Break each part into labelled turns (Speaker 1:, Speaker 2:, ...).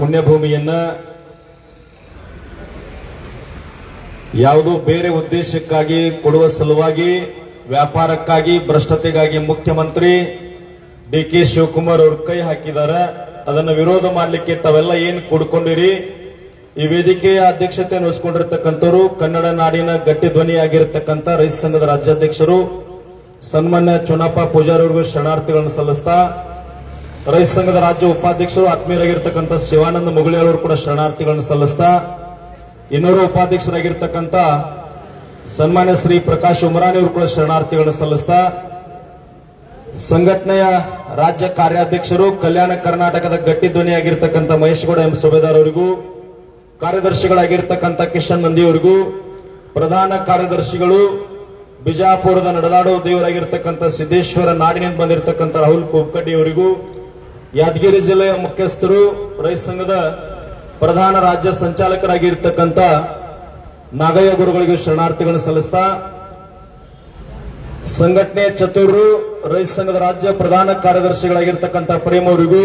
Speaker 1: ಪುಣ್ಯಭೂಮಿಯನ್ನ ಯಾವುದೋ ಬೇರೆ ಉದ್ದೇಶಕ್ಕಾಗಿ ಕೊಡುವ ಸಲುವಾಗಿ ವ್ಯಾಪಾರಕ್ಕಾಗಿ ಭ್ರಷ್ಟತೆಗಾಗಿ ಮುಖ್ಯಮಂತ್ರಿ ಡಿ.ಕೆ. ಶಿವಕುಮಾರ್ ಅವರು ಕೈ ಹಾಕಿದ್ದಾರೆ. ಅದನ್ನು ವಿರೋಧ ಮಾಡಲಿಕ್ಕೆ ತಾವೆಲ್ಲ ಏನು ಕೂಡ್ಕೊಂಡಿರಿ. ಈ ವೇದಿಕೆಯ ಅಧ್ಯಕ್ಷತೆ ವಹಿಸಿಕೊಂಡಿರ್ತಕ್ಕಂಥವರು ಕನ್ನಡ ನಾಡಿನ ಗಟ್ಟಿ ಧ್ವನಿಯಾಗಿರ್ತಕ್ಕಂಥ ರೈತ ಸಂಘದ ರಾಜ್ಯಾಧ್ಯಕ್ಷರು ಸನ್ಮಾನ್ಯ ಚುನಪ್ಪ ಪೂಜಾರಿ ಅವರಿಗೂ ಶರಣಾರ್ಥಿಗಳನ್ನು ಸಲ್ಲಿಸ್ತಾ, ರೈತ ಸಂಘದ ರಾಜ್ಯ ಉಪಾಧ್ಯಕ್ಷರು ಆತ್ಮೀಯರಾಗಿರ್ತಕ್ಕಂಥ ಶಿವಾನಂದ ಮುಗುಳಿ ಅವರು ಕೂಡ ಶರಣಾರ್ಥಿಗಳನ್ನು ಸಲ್ಲಿಸ್ತಾ, ಇನ್ನೂರು ಉಪಾಧ್ಯಕ್ಷರಾಗಿರ್ತಕ್ಕಂಥ ಸನ್ಮಾನ್ಯ ಶ್ರೀ ಪ್ರಕಾಶ್ ಉಮರಾನಿ ಅವರು ಕೂಡ ಶರಣಾರ್ಥಿಗಳನ್ನು ಸಲ್ಲಿಸ್ತಾ, ಸಂಘಟನೆಯ ರಾಜ್ಯ ಕಾರ್ಯಾಧ್ಯಕ್ಷರು ಕಲ್ಯಾಣ ಕರ್ನಾಟಕದ ಗಟ್ಟಿ ಧ್ವನಿಯಾಗಿರ್ತಕ್ಕಂಥ ಮಹೇಶ್ಗೌಡ ಎಂ ಸುಬೇದಾರ್ ಅವರಿಗೂ, ಕಾರ್ಯದರ್ಶಿಗಳಾಗಿರ್ತಕ್ಕಂಥ ಕಿಶನ್ ನಂದಿ ಅವರಿಗೂ, ಪ್ರಧಾನ ಕಾರ್ಯದರ್ಶಿಗಳು ಬಿಜಾಪುರದ ನಡೆದಾಡೋ ದೇವರಾಗಿರ್ತಕ್ಕಂಥ ಸಿದ್ದೇಶ್ವರ ನಾಡಿನಿಂದ ಬಂದಿರತಕ್ಕಂಥ ರಾಹುಲ್ ಕೋಬ್ಕಡ್ಡಿ ಅವರಿಗೂ, ಯಾದಗಿರಿ ಜಿಲ್ಲೆಯ ಮುಖ್ಯಸ್ಥರು ರೈತ ಸಂಘದ ಪ್ರಧಾನ ರಾಜ್ಯ ಸಂಚಾಲಕರಾಗಿರ್ತಕ್ಕಂಥ ನಾಗಯ್ಯ ಗುರುಗಳಿಗೂ ಶರಣಾರ್ಥಿಗಳನ್ನು ಸಲ್ಲಿಸ್ತಾ, ಸಂಘಟನೆ ಚತುರರು ರೈತ ಸಂಘದ ರಾಜ್ಯ ಪ್ರಧಾನ ಕಾರ್ಯದರ್ಶಿಗಳಾಗಿರ್ತಕ್ಕಂಥ ಪ್ರೇಮ್ ಅವರಿಗೂ,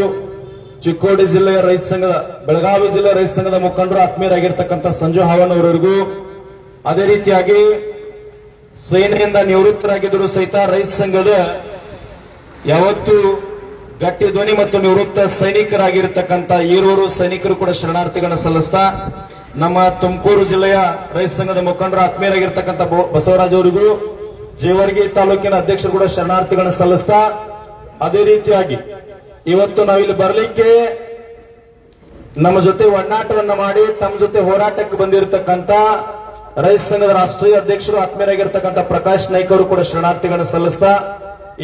Speaker 1: ಚಿಕ್ಕೋಡಿ ಜಿಲ್ಲೆಯ ರೈತ ಸಂಘದ ಬೆಳಗಾವಿ ಜಿಲ್ಲೆಯ ರೈತ ಸಂಘದ ಮುಖಂಡರು ಆತ್ಮೀಯರಾಗಿರ್ತಕ್ಕಂಥ ಸಂಜು ಹಾವನ್ ಅವರಿಗೂ, ಅದೇ ರೀತಿಯಾಗಿ ಸೇನೆಯಿಂದ ನಿವೃತ್ತರಾಗಿದ್ದರೂ ಸಹಿತ ರೈತ ಸಂಘದ ಯಾವತ್ತು ಗಟ್ಟಿ ಧ್ವನಿ ಮತ್ತು ನಿವೃತ್ತ ಸೈನಿಕರಾಗಿರ್ತಕ್ಕಂಥ ಈರೂರು ಸೈನಿಕರು ಕೂಡ ಶರಣಾರ್ಥಿಗಳನ್ನು ಸಲ್ಲಿಸ್ತಾ, ನಮ್ಮ ತುಮಕೂರು ಜಿಲ್ಲೆಯ ರೈತ ಸಂಘದ ಮುಖಂಡರು ಆತ್ಮೀಯರಾಗಿರ್ತಕ್ಕಂಥ ಬಸವರಾಜ್ ಅವರಿಗೂ, ಜೇವರ್ಗಿ ತಾಲೂಕಿನ ಅಧ್ಯಕ್ಷರು ಕೂಡ ಶರಣಾರ್ಥಿಗಳನ್ನು ಸಲ್ಲಿಸ್ತಾ, ಅದೇ ರೀತಿಯಾಗಿ ಇವತ್ತು ನಾವಿಲ್ಲಿ ಬರಲಿಕ್ಕೆ ನಮ್ಮ ಜೊತೆ ಒಡನಾಟವನ್ನ ಮಾಡಿ ತಮ್ಮ ಜೊತೆ ಹೋರಾಟಕ್ಕೆ ಬಂದಿರತಕ್ಕಂಥ ರೈತ ಸಂಘದ ರಾಷ್ಟ್ರೀಯ ಅಧ್ಯಕ್ಷರು ಆತ್ಮೀಯರಾಗಿರ್ತಕ್ಕಂಥ ಪ್ರಕಾಶ್ ನಾಯ್ಕ ಅವರು ಕೂಡ ಶರಣಾರ್ಥಿಗಳನ್ನು ಸಲ್ಲಿಸ್ತಾ,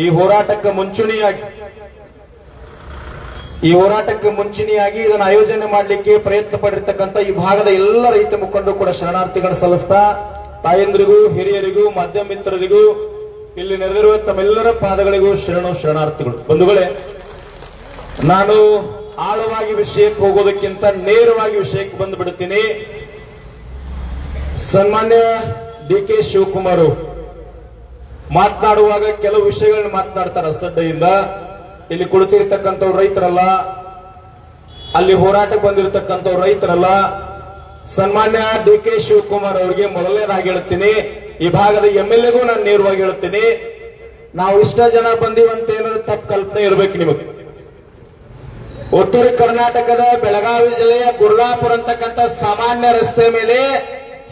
Speaker 1: ಈ ಹೋರಾಟಕ್ಕೆ ಮುಂಚೂಣಿಯಾಗಿ ಇದನ್ನು ಆಯೋಜನೆ ಮಾಡಲಿಕ್ಕೆ ಪ್ರಯತ್ನ ಪಟ್ಟಿರ್ತಕ್ಕಂಥ ಈ ಭಾಗದ ಎಲ್ಲ ರೈತ ಮುಖಂಡರು ಕೂಡ ಶರಣಾರ್ಥಿಗಳನ್ನು ಸಲ್ಲಿಸ್ತಾ, ತಾಯಂದ್ರಿಗೂ ಹಿರಿಯರಿಗೂ ಮಾಧ್ಯಮ ಮಿತ್ರರಿಗೂ ಇಲ್ಲಿ ನೆರೆದಿರುವ ತಮ್ಮೆಲ್ಲರ ಪಾದಗಳಿಗೂ ಶರಣಾರ್ಥಿಗಳು. ಬಂಧುಗಳೇ, ನಾನು ಆಳವಾಗಿ ವಿಷಯಕ್ಕೆ ಹೋಗೋದಕ್ಕಿಂತ ನೇರವಾಗಿ ವಿಷಯಕ್ಕೆ ಬಂದು ಬಿಡುತ್ತೀನಿ. ಸನ್ಮಾನ್ಯ ಡಿ.ಕೆ. ಶಿವಕುಮಾರ್ ಮಾತನಾಡುವಾಗ ಕೆಲವು ವಿಷಯಗಳನ್ನ ಮಾತನಾಡ್ತಾರೆ ಅಸಡ್ಡೆಯಿಂದ. ಇಲ್ಲಿ ಕುಳಿತಿರ್ತಕ್ಕಂಥವ್ರು ರೈತರಲ್ಲ, ಅಲ್ಲಿ ಹೋರಾಟಕ್ಕೆ ಬಂದಿರತಕ್ಕಂಥವ್ರು ರೈತರಲ್ಲ. ಸನ್ಮಾನ್ಯ ಡಿ.ಕೆ. ಶಿವಕುಮಾರ್ ಅವರಿಗೆ ಮೊದಲನೇದಾಗಿ ಹೇಳ್ತೀನಿ, ಈ ಭಾಗದ MLAಗೂ ನಾನು ನೇರವಾಗಿ ಹೇಳ್ತೀನಿ, ನಾವು ಇಷ್ಟ ಜನ ಬಂದೀವಂತ ಏನಾದ್ರು ತಪ್ಪು ಕಲ್ಪನೆ ಇರಬೇಕು ನಿಮಗೆ. ಉತ್ತರ ಕರ್ನಾಟಕದ ಬೆಳಗಾವಿ ಜಿಲ್ಲೆಯ ಗುರ್ಲಾಪುರ ಅಂತಕ್ಕಂಥ ಸಾಮಾನ್ಯ ರಸ್ತೆ ಮೇಲೆ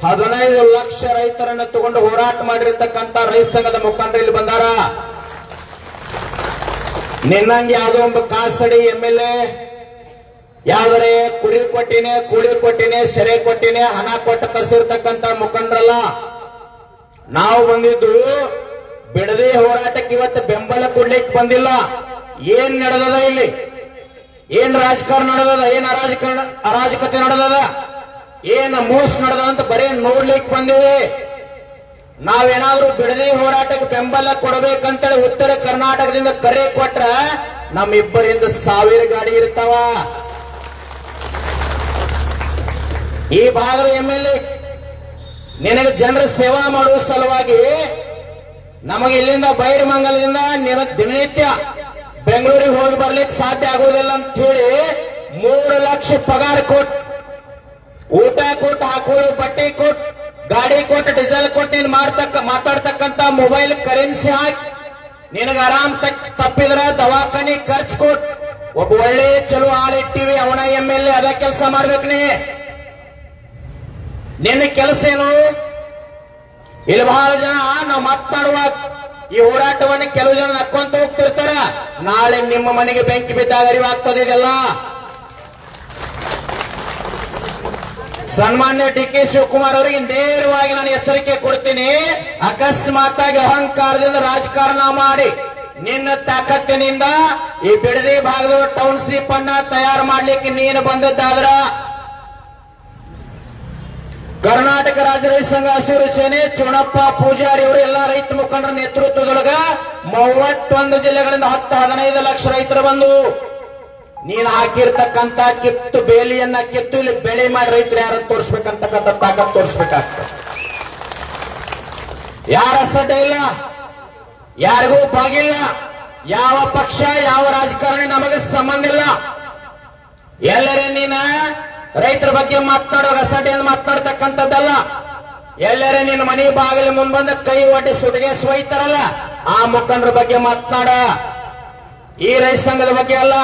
Speaker 1: 15 ಲಕ್ಷ ರೈತರನ್ನು ತಗೊಂಡು ಹೋರಾಟ ಮಾಡಿರ್ತಕ್ಕಂಥ ರೈತ ಸಂಘದ ಮುಖಂಡರು ಇಲ್ಲಿ ಬಂದಾರ. ನಿನ್ನಂಗೆ ಯಾವುದೋ ಒಂದು ಕಾಸಡಿ MLA ಯಾವ್ದರೆ ಕುರಿ ಕೊಟ್ಟಿನೇ, ಕೂಲಿ ಕೊಟ್ಟಿನೇ, ಸೆರೆ ಕೊಟ್ಟಿನೇ, ಹಣ ಕೊಟ್ಟು ಕರೆಸಿರ್ತಕ್ಕಂಥ ಮುಖಂಡರಲ್ಲ. ನಾವು ಬಂದಿದ್ದು ಬಿಡದೆ ಹೋರಾಟಕ್ಕೆ ಇವತ್ತು ಬೆಂಬಲ ಕೊಡ್ಲಿಕ್ಕೆ ಬಂದಿಲ್ಲ. ಏನ್ ನಡೆದದ ಇಲ್ಲಿ? ಏನ್ ರಾಜಕಾರಣ ನಡೆದದ? ಏನ್ ಅರಾಜಕತೆ ನಡೆದದ? ಏನ್ ಮೋಸ ನಡೆದ ಅಂತ ಬರೀ ನೋಡ್ಲಿಕ್ಕೆ ಬಂದಿವಿ. ನಾವೇನಾದ್ರೂ ಬಿಡದಿ ಹೋರಾಟಕ್ಕೆ ಬೆಂಬಲ ಕೊಡಬೇಕಂತೇಳಿ ಉತ್ತರ ಕರ್ನಾಟಕದಿಂದ ಕರೆ ಕೊಟ್ರ ನಮ್ಮಿಬ್ಬರಿಂದ 1000 ಗಾಡಿ ಇರ್ತಾವ. ಈ ಭಾಗದ MLA ನಿನಗೆ ಜನರ ಸೇವಾ ಮಾಡುವ ಸಲುವಾಗಿ ನಮಗೆ ಇಲ್ಲಿಂದ ಬೈರಮಂಗಲದಿಂದ ದಿನನಿತ್ಯ ಬೆಂಗಳೂರಿಗೆ ಹೋಗಿ ಬರ್ಲಿಕ್ಕೆ ಸಾಧ್ಯ ಆಗುವುದಿಲ್ಲ ಅಂತ ಹೇಳಿ 3 ಲಕ್ಷ ಪಗಾರ ಕೊಟ್ಟು, ಊಟ ಕೊಟ್ಟು, ಹಾಕೊಳ್ಳೋ ಬಟ್ಟೆ ಕೊಟ್ಟು, ಗಾಡಿ ಕೊಟ್ಟು, ಡೀಸೆಲ್ ಕೊಟ್ಟು ನೀನು ಮಾತಾಡ್ತಕ್ಕಂಥ ಮೊಬೈಲ್ ಕರೆನ್ಸಿ ಹಾಕಿ ನಿನಗೆ ಆರಾಮ್ ತಪ್ಪಿದ್ರ ದವಾಖಾನೆ ಖರ್ಚು ಕೊಟ್ಟು ಒಬ್ಬ ಒಳ್ಳೆ ಚಲೋ ಆಳಿಟ್ಟಿವಿ. ಅವನ MLA ಅದ ಕೆಲಸ ಮಾಡ್ಬೇಕು. ನಿನ್ನ ಕೆಲಸ ಏನು? ಇಲ್ಲಿ ಬಹಳ ಜನ ನಾವು ಮಾತನಾಡುವಾಗ ಈ ಹೋರಾಟವನ್ನು ಕೆಲವು ಜನ ನಕ್ಕೊಂತ ಹೋಗ್ತಿರ್ತಾರ. ನಾಳೆ ನಿಮ್ಮ ಮನೆಗೆ ಬೆಂಕಿ ಬಿದ್ದಾಗ ಅರಿವಾಗ್ತದೆ ಇದೆಲ್ಲ. ಸನ್ಮಾನ್ಯ ಡಿ.ಕೆ. ಶಿವಕುಮಾರ್ ಅವರಿಗೆ ನೇರವಾಗಿ ನಾನು ಎಚ್ಚರಿಕೆ ಕೊಡ್ತೀನಿ. ಅಕಸ್ಮಾತ್ತಾಗಿ ಅಹಂಕಾರದಿಂದ ರಾಜಕಾರಣ ಮಾಡಿ ನಿನ್ನ ತಾಕತ್ತಿನಿಂದ ಈ ಬಿಡದಿ ಭಾಗದ ಟೌನ್ಶಿಪ್ ಅನ್ನ ತಯಾರು ಮಾಡ್ಲಿಕ್ಕೆ ನೀನು ಬಂದದ್ದಾದ್ರ ಕರ್ನಾಟಕ ರಾಜ್ಯ ರೈತ ಸಂಘ ಹಸಿರು ಸೇನೆ ಚುನಪ್ಪ ಪೂಜಾರಿ ಅವರು ಎಲ್ಲಾ ರೈತ ಮುಖಂಡರ ನೇತೃತ್ವದೊಳಗ 31 ಜಿಲ್ಲೆಗಳಿಂದ 10-15 ಲಕ್ಷ ರೈತರು ಬಂದು ನೀನು ಹಾಕಿರ್ತಕ್ಕಂಥ ಕಿತ್ತು ಬೇಲಿಯನ್ನ ಕಿತ್ತು ಇಲ್ಲಿ ಬೆಳೆ ಮಾಡಿ ರೈತರು ಯಾರು ತೋರಿಸ್ಬೇಕಂತಕ್ಕಂಥ ತಾಕತ್ ತೋರಿಸ್ಬೇಕಾಗ್ತದೆ. ಯಾರ ಅಸಡ್ಡೆ ಇಲ್ಲ, ಯಾರಿಗೂ ಬಾಗಿಲ್ಲ, ಯಾವ ಪಕ್ಷ ಯಾವ ರಾಜಕಾರಣಿ ನಮಗೆ ಸಂಬಂಧ ಇಲ್ಲ.
Speaker 2: ಎಲ್ಲರೇ ನೀನ ರೈತರ ಬಗ್ಗೆ ಮಾತನಾಡೋ ಅಸಡ್ಡೆಯನ್ನು ಮಾತನಾಡ್ತಕ್ಕಂಥದ್ದಲ್ಲ. ಎಲ್ಲರೇ ನಿನ್ನ ಮನೆ ಬಾಗಿಲು ಮುಂಬಂದ ಕೈ ಒಡ್ಡಿ ಸುಡಿಗೆ ಸೊಯ್ತಾರಲ್ಲ ಆ ಮುಖಂಡರ ಬಗ್ಗೆ ಮಾತನಾಡ. ಈ ರೈತ ಸಂಘದ ಬಗ್ಗೆ ಅಲ್ಲ.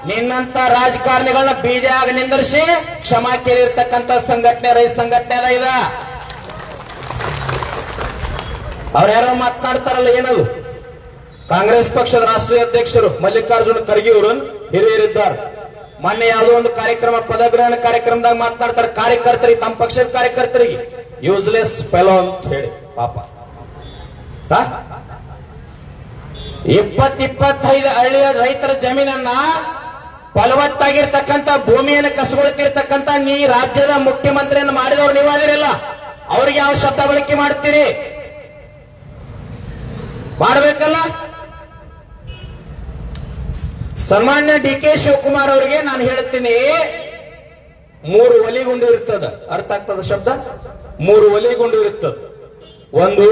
Speaker 2: ನಿನ್ನಂತ ರಾಜಕಾರಣಿಗಳನ್ನ ಬೀದಿಯಾಗ ನಿಂದರ್ಸಿ ಕ್ಷಮಾ ಕೇಳಿರ್ತಕ್ಕಂಥ ಸಂಘಟನೆ ರೈತ ಸಂಘಟನೆ ಅದ ಇದ. ಅವ್ರ್ಯಾರೋ ಮಾತನಾಡ್ತಾರಲ್ಲ ಏನದು. ಕಾಂಗ್ರೆಸ್ ಪಕ್ಷದ ರಾಷ್ಟ್ರೀಯ ಅಧ್ಯಕ್ಷರು ಮಲ್ಲಿಕಾರ್ಜುನ ಖರ್ಗೆ ಅವರು ಹಿರಿಯರಿದ್ದಾರೆ. ಮೊನ್ನೆ ಯಾವುದೋ ಒಂದು ಕಾರ್ಯಕ್ರಮ ಪದಗ್ರಹಣ ಕಾರ್ಯಕ್ರಮದಾಗ ಮಾತನಾಡ್ತಾರೆ ಕಾರ್ಯಕರ್ತರಿಗೆ, ತಮ್ಮ ಪಕ್ಷದ ಕಾರ್ಯಕರ್ತರಿಗೆ ಯೂಸ್ಲೆಸ್ ಫೆಲೋ ಅಂತ ಹೇಳಿ. ಪಾಪ 20-25 ಹಳ್ಳಿಯ ರೈತರ ಜಮೀನನ್ನ ಫಲವತ್ತಾಗಿರ್ತಕ್ಕಂಥ ಭೂಮಿಯನ್ನು ಕಸಗೊಳ್ತಿರ್ತಕ್ಕಂಥ ನೀ ರಾಜ್ಯದ ಮುಖ್ಯಮಂತ್ರಿಯನ್ನು ಮಾಡಿದವರು ನೀವಾಗಿರಲ್ಲ. ಅವ್ರಿಗೆ ಯಾವ ಶಬ್ದ ಬಳಕೆ ಮಾಡ್ತೀರಿ? ಮಾಡಬೇಕಲ್ಲ. ಸನ್ಮಾನ್ಯ ಡಿ.ಕೆ. ಶಿವಕುಮಾರ್ ಅವರಿಗೆ ನಾನು ಹೇಳ್ತೀನಿ, 3 ಒಲಿಗುಂಡು ಇರ್ತದ. ಅರ್ಥ ಆಗ್ತದ ಶಬ್ದ? 3 ಒಲಿಗುಂಡು ಇರ್ತದ. ಒಂದು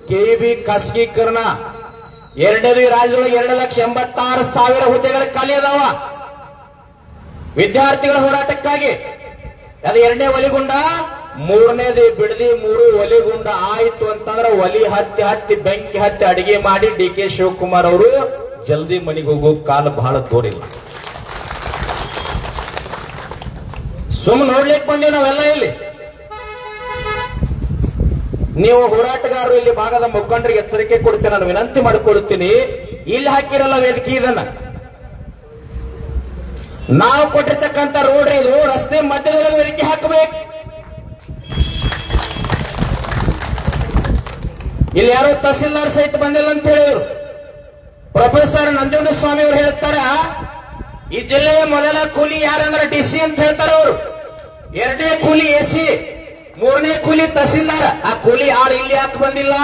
Speaker 2: ಕೆಇಬಿ ಖಾಸಗೀಕರಣ, ಎರಡನೇದು ಈ ರಾಜ್ಯದೊಳಗೆ 2,86,000 ಹುದ್ದೆಗಳ ಖಾಲಿ ಅದಾವ ವಿದ್ಯಾರ್ಥಿಗಳ ಹೋರಾಟಕ್ಕಾಗಿ. ಅದು ಎರಡನೇ ಒಲಿಗುಂಡ. ಮೂರನೇದು ಬಿಡದಿ 3 ಒಲಿಗುಂಡ ಆಯ್ತು ಅಂತಂದ್ರೆ ಒಲಿ ಹತ್ತಿ ಬೆಂಕಿ ಹತ್ತಿ ಅಡಿಗೆ ಮಾಡಿ ಡಿ.ಕೆ. ಶಿವಕುಮಾರ್ ಅವರು ಜಲ್ದಿ ಮನೆಗೆ ಹೋಗೋ ಕಾಲ ಬಹಳ ದೂರಿಲ್ಲ. ಸುಮ್ಮನೆ ನೋಡ್ಲಿಕ್ಕೆ ಬಂದೀವಿ ನಾವೆಲ್ಲ ಇಲ್ಲಿ. ನೀವು ಹೋರಾಟಗಾರರು ಇಲ್ಲಿ ಭಾಗದ ಮುಖಂಡರಿಗೆ ಎಚ್ಚರಿಕೆ ಕೊಡ್ತೀನಿ, ನಾನು ವಿನಂತಿ ಮಾಡಿಕೊಡ್ತೀನಿ. ಇಲ್ಲಿ ಹಾಕಿರಲ್ಲ ವೇದಿಕೆ, ಇದನ್ನ ನಾವು ಕೊಟ್ಟಿರ್ತಕ್ಕಂಥ ರೋಡ್ ಇದು, ರಸ್ತೆ ಮಧ್ಯದೊಳಗೆ ವೇದಿಕೆ ಹಾಕಬೇಕು. ಇಲ್ಲಿ ಯಾರೋ ತಹಸೀಲ್ದಾರ್ ಸಹಿತ ಬಂದಿಲ್ಲ ಅಂತ ಹೇಳಿದ್ರು. ಪ್ರೊಫೆಸರ್ ನಂಜುಂಡಸ್ವಾಮಿ ಅವರು ಹೇಳ್ತಾರ, ಈ ಜಿಲ್ಲೆಯ ಮೊದಲ ಕೂಲಿ ಯಾರಂದ್ರೆ ಡಿಸಿ ಅಂತ ಹೇಳ್ತಾರೆ ಅವರು, ಎರಡನೇ ಕೂಲಿ ಎಸಿ, ಮೂರನೇ ಕೂಲಿ ತಹಸೀಲ್ದಾರ್. ಆ ಕೂಲಿ ಯಾರು ಇಲ್ಲಿ ಯಾಕೆ ಬಂದಿಲ್ಲ?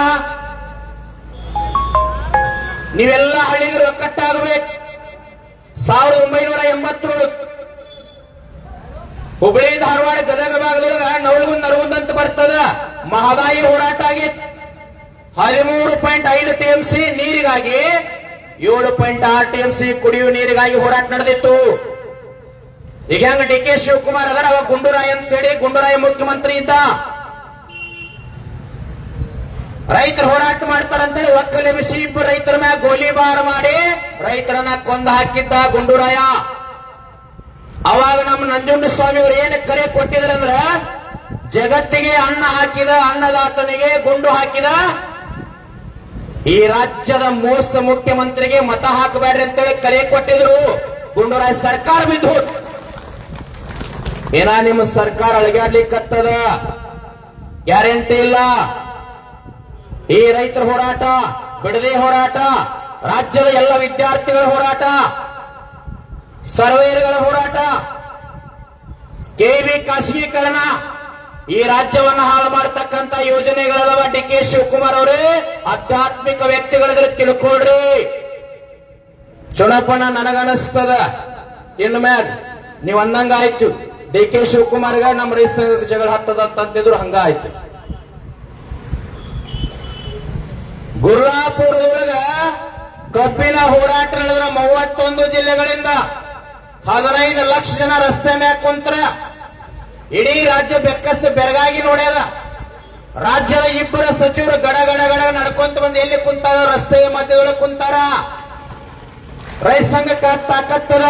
Speaker 2: ನೀವೆಲ್ಲ ಹಳ್ಳಿಗರು ಒಕ್ಕಟ್ಟಾಗಬೇಕು. 1987 ಹುಬ್ಬಳ್ಳಿ ಧಾರವಾಡ ಗದಗ ಭಾಗದೊಳಗ ನವಲಗುಂದ್ ನರಗುಂದ್ ಅಂತ ಬರ್ತದ. ಮಹದಾಯಿ ಹೋರಾಟ ಆಗಿತ್ತು. 13.5 TMC ನೀರಿಗಾಗಿ 7.6 TMC ಕುಡಿಯುವ ನೀರಿಗಾಗಿ ಹೋರಾಟ ನಡೆದಿತ್ತು. ಈಗ ಹೆಂಗ ಡಿ.ಕೆ. ಶಿವಕುಮಾರ್ ಅದರ ಅವಾಗ ಗುಂಡೂರಾಯ ಅಂತ ಹೇಳಿ ಗುಂಡೂರಾಯ ಮುಖ್ಯಮಂತ್ರಿ ಇದ್ದ. ರೈತರು ಹೋರಾಟ ಮಾಡ್ತಾರಂತೇಳಿ ಒಕ್ಕಲೆಬಿಸಿ ಇಬ್ಬರು ರೈತರ ಮ್ಯಾಗ ಗೋಲಿಬಾರ್ ಮಾಡಿ ರೈತರನ್ನ ಕೊಂದು ಹಾಕಿದ್ದ ಗುಂಡೂರಾಯ. ಅವಾಗ ನಮ್ಮ ನಂಜುಂಡಸ್ವಾಮಿ ಅವರು ಏನು ಕರೆ ಕೊಟ್ಟಿದ್ರಂದ್ರ, ಜಗತ್ತಿಗೆ ಅನ್ನ ಹಾಕಿದ ಅನ್ನದಾತನಿಗೆ ಗುಂಡು ಹಾಕಿದ ಈ ರಾಜ್ಯದ ಮೋಸ ಮುಖ್ಯಮಂತ್ರಿಗೆ ಮತ ಹಾಕಬೇಡ್ರಿ ಅಂತೇಳಿ ಕರೆ ಕೊಟ್ಟಿದ್ರು. ಗುಂಡೂರಾಯ ಸರ್ಕಾರ ಬಿದ್ದು ಏನ ನಿಮ್ಮ ಸರ್ಕಾರ ಅಳಗಾಡ್ಲಿಕ್ಕತ್ತದ, ಗ್ಯಾರಂಟಿ ಇಲ್ಲ. ಈ ರೈತರ ಹೋರಾಟ, ಬಿಡದಿ ಹೋರಾಟ, ರಾಜ್ಯದ ಎಲ್ಲ ವಿದ್ಯಾರ್ಥಿಗಳ ಹೋರಾಟ, ಸರ್ವೇರ್ಗಳ ಹೋರಾಟ, ಕೆಇಬಿ ಖಾಸಗೀಕರಣ, ಈ ರಾಜ್ಯವನ್ನು ಹಾಳು ಮಾಡತಕ್ಕಂತ ಯೋಜನೆಗಳದವ. ಡಿ.ಕೆ. ಶಿವಕುಮಾರ್ ಅವರೇ ಆಧ್ಯಾತ್ಮಿಕ ವ್ಯಕ್ತಿಗಳಿದ್ರೆ ತಿಳ್ಕೊಳ್ರಿ. ಚುನಾಪಣ ನನಗನಿಸ್ತದ ಇನ್ನು ಮ್ಯಾಗ ನೀವು ಅಂದಂಗ ಆಯ್ತು. ಡಿ.ಕೆ. ಶಿವಕುಮಾರ್ಗ ನಮ್ಮ ರೈತ ಜಗಳ ಹತ್ತದ ಅಂತಿದ್ರು, ಹಂಗ ಆಯ್ತು. ಗುರುರಾಪುರದೊಳಗ ಕಬ್ಬಿನ ಹೋರಾಟ ನಡೆದ್ರ 31 ಜಿಲ್ಲೆಗಳಿಂದ 15 ಲಕ್ಷ ಜನ ರಸ್ತೆ ಮ್ಯಾಗ ಕುಂತ್ರ. ಇಡೀ ರಾಜ್ಯ ಬೆಕ್ಕಸ ಬೆರಗಾಗಿ ನೋಡ್ಯಾರ. ರಾಜ್ಯದ 2 ಸಚಿವರು ಗಡ ಗಡ ಗಡ ನಡ್ಕೊಂತ ಬಂದು ಎಲ್ಲಿ ಕುಂತಾರ? ರಸ್ತೆಯ ಮಧ್ಯದೊಳಗೆ ಕುಂತಾರ. ರೈತ ಸಂಘಕ್ಕೆ ತಾಕತ್ತದ.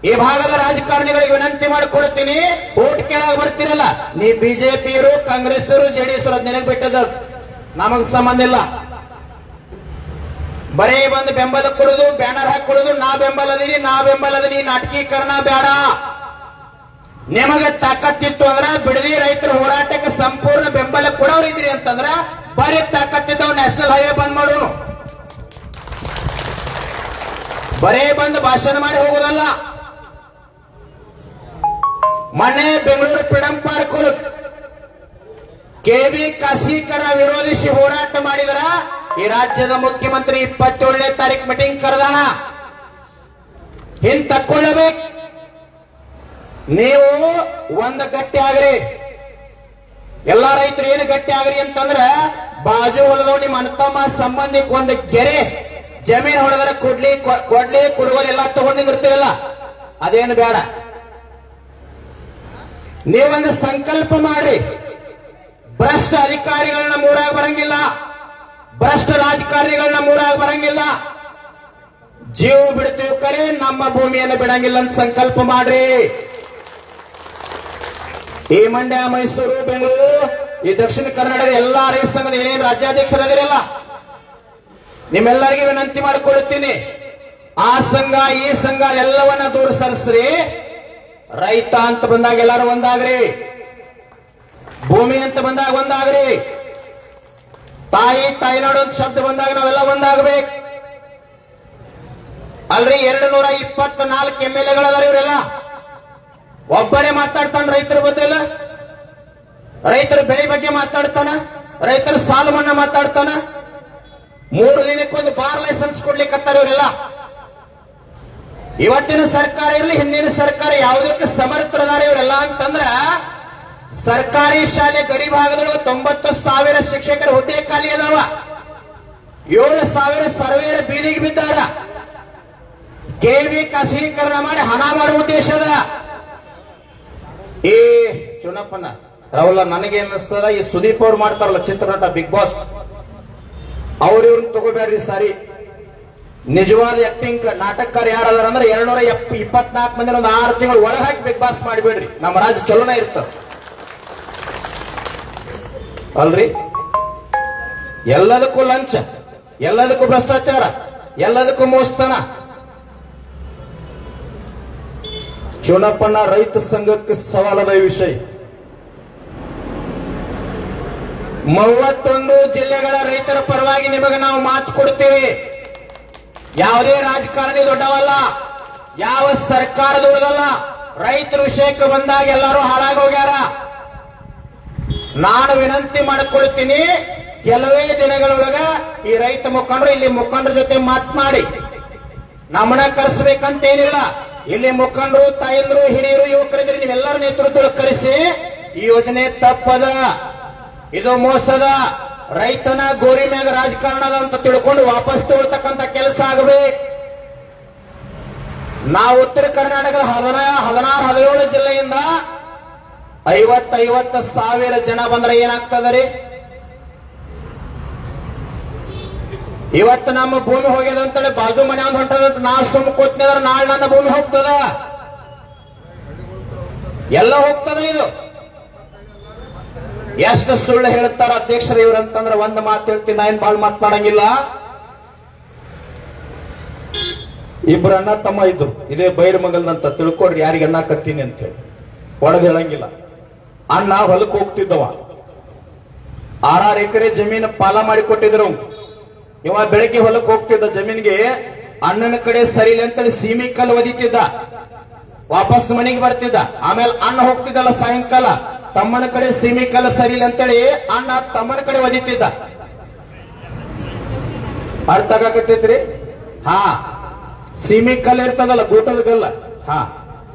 Speaker 2: ಈ ಭಾಗದ ರಾಜಕಾರಣಿಗಳಿಗೆ ವಿನಂತಿ ಮಾಡಿಕೊಡ್ತೀನಿ, ಓಟ್ ಕೇಳಾಗ ಬರ್ತಿರಲ್ಲ, ನೀ ಬಿಜೆಪಿಯರು, ಕಾಂಗ್ರೆಸ್ಸರು, ಜೆಡಿಎಸ್ ಅದು ನಿನಗೆ ಬಿಟ್ಟದ, ನಮಗ್ ಸಂಬಂಧ ಇಲ್ಲ. ಬರೇ ಬಂದು ಬೆಂಬಲ ಕೊಡುದು, ಬ್ಯಾನರ್ ಹಾಕೊಡುದು, ನಾ ಬೆಂಬಲದೀನಿ ನಾ ಬೆಂಬಲದೀನಿ, ನಾಟಕೀಕರಣ ಬೇಡ. ನಿಮಗೆ ತಾಕತ್ತಿತ್ತು ಅಂದ್ರ ಬಿಡದಿ ರೈತರ ಹೋರಾಟಕ್ಕೆ ಸಂಪೂರ್ಣ ಬೆಂಬಲ ಕೊಡೋರು ಇದ್ರಿ ಅಂತಂದ್ರ ಬರೀ ತಾಕತ್ತಿದ್ದವ್ ನ್ಯಾಷನಲ್ ಹೈವೇ ಬಂದ್ ಮಾಡೋನು. ಬರೇ ಬಂದು ಭಾಷಣ ಮಾಡಿ ಹೋಗೋದಲ್ಲ. ಮೊನ್ನೆ ಬೆಂಗಳೂರು ಫ್ರೀಡಂ ಪಾರ್ಕ್ ಕೆಬಿ ಖಾಸಗೀಕರಣ ವಿರೋಧಿಸಿ ಹೋರಾಟ ಮಾಡಿದರ ಈ ರಾಜ್ಯದ ಮುಖ್ಯಮಂತ್ರಿ 27ನೇ ತಾರೀಕು ಮೀಟಿಂಗ್ ಕರೆದಾನ. ಹಿಂದ್ ತಕ್ಕೊಳ್ಳಬೇಕು. ನೀವು ಒಂದು ಗಟ್ಟಿ ಆಗ್ರಿ, ಎಲ್ಲಾ ರೈತರು ಏನು ಗಟ್ಟಿ ಆಗ್ರಿ ಅಂತಂದ್ರ ಬಾಜು ಹೊಲದವ್ ನಿಮ್ಮ ಅಣ್ಣತಮ್ಮ ಸಂಬಂಧಿಕ ಒಂದು ಗೆರೆ ಜಮೀನು ಹೊಡೆದ್ರೆ ಕೊಡ್ಲಿ ಕೊಡ್ಗೋಲ್ ಎಲ್ಲ ತಗೊಂಡಿರ್ತೀರಲ್ಲ, ಅದೇನು ಬೇಡ. ನೀವೊಂದು ಸಂಕಲ್ಪ ಮಾಡಿ, ಭ್ರಷ್ಟ ಅಧಿಕಾರಿಗಳನ್ನ ಮೂರಾಗ ಬರಂಗಿಲ್ಲ, ಭ್ರಷ್ಟ ರಾಜಕಾರಣಿಗಳನ್ನ ಮೂರಾಗ ಬರಂಗಿಲ್ಲ, ಜೀವ ಬಿಡ್ತೀವಿ ಕರೆ ನಮ್ಮ ಭೂಮಿಯನ್ನು ಬಿಡಂಗಿಲ್ಲ ಅಂತ ಸಂಕಲ್ಪ ಮಾಡ್ರಿ. ಈ ಮಂಡ್ಯ, ಮೈಸೂರು, ಬೆಂಗಳೂರು, ಈ ದಕ್ಷಿಣ ಕರ್ನಾಟಕದ ಎಲ್ಲಾ ರೈತ ಸಂಘದ ಏನೇನು ರಾಜ್ಯಾಧ್ಯಕ್ಷರದಿರಲ್ಲ, ನಿಮ್ಮೆಲ್ಲರಿಗೆ ವಿನಂತಿ ಮಾಡಿಕೊಳ್ಳುತ್ತೀನಿ, ಆ ಸಂಘ ಈ ಸಂಘ ಎಲ್ಲವನ್ನ ದೂರ ಸರಿಸ್ರಿ. ರೈತ ಅಂತ ಬಂದಾಗ ಎಲ್ಲರೂ ಒಂದಾಗ್ರಿ, ಭೂಮಿ ಅಂತ ಬಂದಾಗ ಒಂದಾಗ್ರಿ, ತಾಯಿನಾಡು ಅಂತ ಶಬ್ದ ಬಂದಾಗ ನಾವೆಲ್ಲ ಒಂದಾಗಬೇಕು. ಅಲ್ರಿ 224 MLA ಇವರೆಲ್ಲ ಒಬ್ಬರೇ ಮಾತಾಡ್ತಾನ ರೈತರ ಬದಲ, ರೈತರ ಬೆಳೆ ಬಗ್ಗೆ ಮಾತಾಡ್ತಾನ, ರೈತರ ಸಾಲ ಮನ್ನಾ ಮಾತಾಡ್ತಾನ, 3 ದಿನಕ್ಕೊಂದು ಬಾರ್ ಲೈಸೆನ್ಸ್ ಕೊಡ್ಲಿಕ್ಕತ್ತಾರ ಇವರೆಲ್ಲ. ಇವತ್ತಿನ ಸರ್ಕಾರ ಇರಲಿ, ಹಿಂದಿನ ಸರ್ಕಾರ ಯಾವುದಕ್ಕೆ ಸಮರ್ಥರದಾರ ಇವರೆಲ್ಲ ಅಂತಂದ್ರ, ಸರ್ಕಾರಿ ಶಾಲೆ ಗಡಿ ಭಾಗದೊಳಗೆ 90,000 ಶಿಕ್ಷಕರ ಹುದ್ದೆ ಖಾಲಿ ಅದಾವ, 7,000 ಸರ್ವೇರ ಬೀದಿಗೆ ಬಿದ್ದಾರ. ಕೆವಿ ಖಾಸಗೀಕರಣ ಮಾಡಿ ಹಣ ಮಾಡುವ ಉದ್ದೇಶದ ಈ ಚುನಪ್ಪನ ರಾಹುಲ್. ನನಗೇನ್ ಅನಿಸ್ತದ, ಈ ಸುದೀಪ್ ಅವ್ರು ಮಾಡ್ತಾರಲ್ಲ ಚಿತ್ರನಟ ಬಿಗ್ ಬಾಸ್, ಇವ್ರನ್ನ ತಗೋಬೇಡ್ರಿ. ಸಾರಿ, ನಿಜವಾದ ಆಕ್ಟಿಂಗ್ ನಾಟಕಕಾರ ಯಾರದಾರ ಅಂದ್ರೆ 224 ಮಂದಿ ಒಂದು 6 ತಿಂಗಳು ಒಳಗೆ ಹಾಕಿ ಬಿಗ್ ಬಾಸ್ ಮಾಡಿಬೇಡ್ರಿ. ನಮ್ಮ ರಾಜ್ಯ ಚಲೋನ ಇರ್ತದ ಅಲ್ರಿ. ಎಲ್ಲದಕ್ಕೂ ಲಂಚ, ಎಲ್ಲದಕ್ಕೂ ಭ್ರಷ್ಟಾಚಾರ, ಎಲ್ಲದಕ್ಕೂ ಮೋಸ್ತನ. ಚುನಪ್ಪಣ್ಣ ರೈತ ಸಂಘಕ್ಕೆ ಸವಾಲದ ವಿಷಯ. 31 ಜಿಲ್ಲೆಗಳ ರೈತರ ಪರವಾಗಿ ನಿಮಗೆ ನಾವು ಮಾತು ಕೊಡ್ತೀವಿ. ಯಾವುದೇ ರಾಜಕಾರಣಿ ದೊಡ್ಡವಲ್ಲ, ಯಾವ ಸರ್ಕಾರ ದೊಡ್ಡದಲ್ಲ. ರೈತರ ವಿಷಯಕ್ಕೆ ಬಂದಾಗ ಎಲ್ಲರೂ ಹಾಳಾಗಿ ಹೋಗ್ಯಾರ. ನಾನು ವಿನಂತಿ ಮಾಡಿಕೊಳ್ತೀನಿ, ಕೆಲವೇ ದಿನಗಳೊಳಗ ಈ ರೈತ ಮುಖಂಡರು ಇಲ್ಲಿ ಮುಖಂಡರ ಜೊತೆ ಮಾತನಾಡಿ, ನಮ್ಮನ್ನ ಕರೆಸಬೇಕಂತೇನಿಲ್ಲ. ಇಲ್ಲಿ ಮುಖಂಡರು, ತಾಯಂದ್ರು, ಹಿರಿಯರು, ಯುವಕರಿದ್ರೆ ನೀವೆಲ್ಲರ ನೇತೃತ್ವ ಕರೆಸಿ ಈ ಯೋಜನೆ ತಪ್ಪದ, ಇದು ಮೋಸದ, ರೈತನ ಗೋರಿ ಮ್ಯಾಗ ರಾಜಕಾರಣದ ಅಂತ ತಿಳ್ಕೊಂಡು ವಾಪಸ್ ತಗೊಳ್ತಕ್ಕಂಥ ಕೆಲಸ ಆಗಬೇಕು. ನಾವು ಉತ್ತರ ಕರ್ನಾಟಕದ 17 ಜಿಲ್ಲೆಯಿಂದ 50 ಸಾವಿರ ಜನ ಬಂದ್ರೆ ಏನಾಗ್ತದೆ? ಇವತ್ತು ನಮ್ಮ ಭೂಮಿ ಹೋಗ್ಯದ ಅಂತೇಳಿ ಬಾಜು ಮನೆ ಒಂದು ಹೊಂಟದಂತ ನಾ ಸುಮ್ಮ ಕೂತ್ನಿದ್ರೆ ನಾಳೆ ನನ್ನ ಭೂಮಿ ಹೋಗ್ತದ, ಎಲ್ಲ ಹೋಗ್ತದ. ಇದು ಎಷ್ಟು ಸುಳ್ಳು ಹೇಳ್ತಾರ ಅಧ್ಯಕ್ಷರು ಇವ್ರಂತಂದ್ರೆ ಒಂದು ಮಾತು ಹೇಳ್ತೀನಿ, ನಾ ಏನ್ ಬಾಳ್ ಮಾತನಾಡಂಗಿಲ್ಲ. ಇಬ್ರು ಅಣ್ಣ ತಮ್ಮ ಇದ್ರು, ಇದೇ ಬೈರಮಂಗಲ್ನಂತ ತಿಳ್ಕೊಡ್ರಿ, ಯಾರಿಗೆ ಅನ್ನ ಕತ್ತೀನಿ ಅಂತ ಹೇಳಿ ಒಳಗೆ ಹೇಳಂಗಿಲ್ಲ. ಅಣ್ಣ ಹೊಲಕ್ಕೆ ಹೋಗ್ತಿದ್ದವ, 6 ಎಕರೆ ಜಮೀನು ಪಾಲ ಮಾಡಿ ಕೊಟ್ಟಿದ್ರು. ಇವ ಬೆಳಗ್ಗೆ ಹೊಲಕ್ಕೆ ಹೋಗ್ತಿದ್ದ, ಜಮೀನಿಗೆ ಅಣ್ಣನ ಕಡೆ ಸರಿಲಿ ಅಂತೇಳಿ ಸೀಮಿ ಕಲ್ಲು ಒದಿತಿದ್ದ, ವಾಪಸ್ ಮನೆಗೆ ಬರ್ತಿದ್ದ. ಆಮೇಲೆ ಅಣ್ಣ ಹೋಗ್ತಿದ್ದಲ್ಲ ಸಾಯಂಕಾಲ, ತಮ್ಮನ ಕಡೆ ಸೀಮಿ ಕಲ್ಲು ಸರಿಲಿ ಅಂತೇಳಿ ಅಣ್ಣ ತಮ್ಮನ ಕಡೆ ಒದಿತಿದ್ದ. ಅರ್ಥ ಆಗಕತ್ತೈತ್ರಿ? ಹಾ, ಸೀಮಿ ಕಲ್ಲು ಇರ್ತದಲ್ಲ, ಗೂಟದ ಕಲ್ಲ, ಹಾ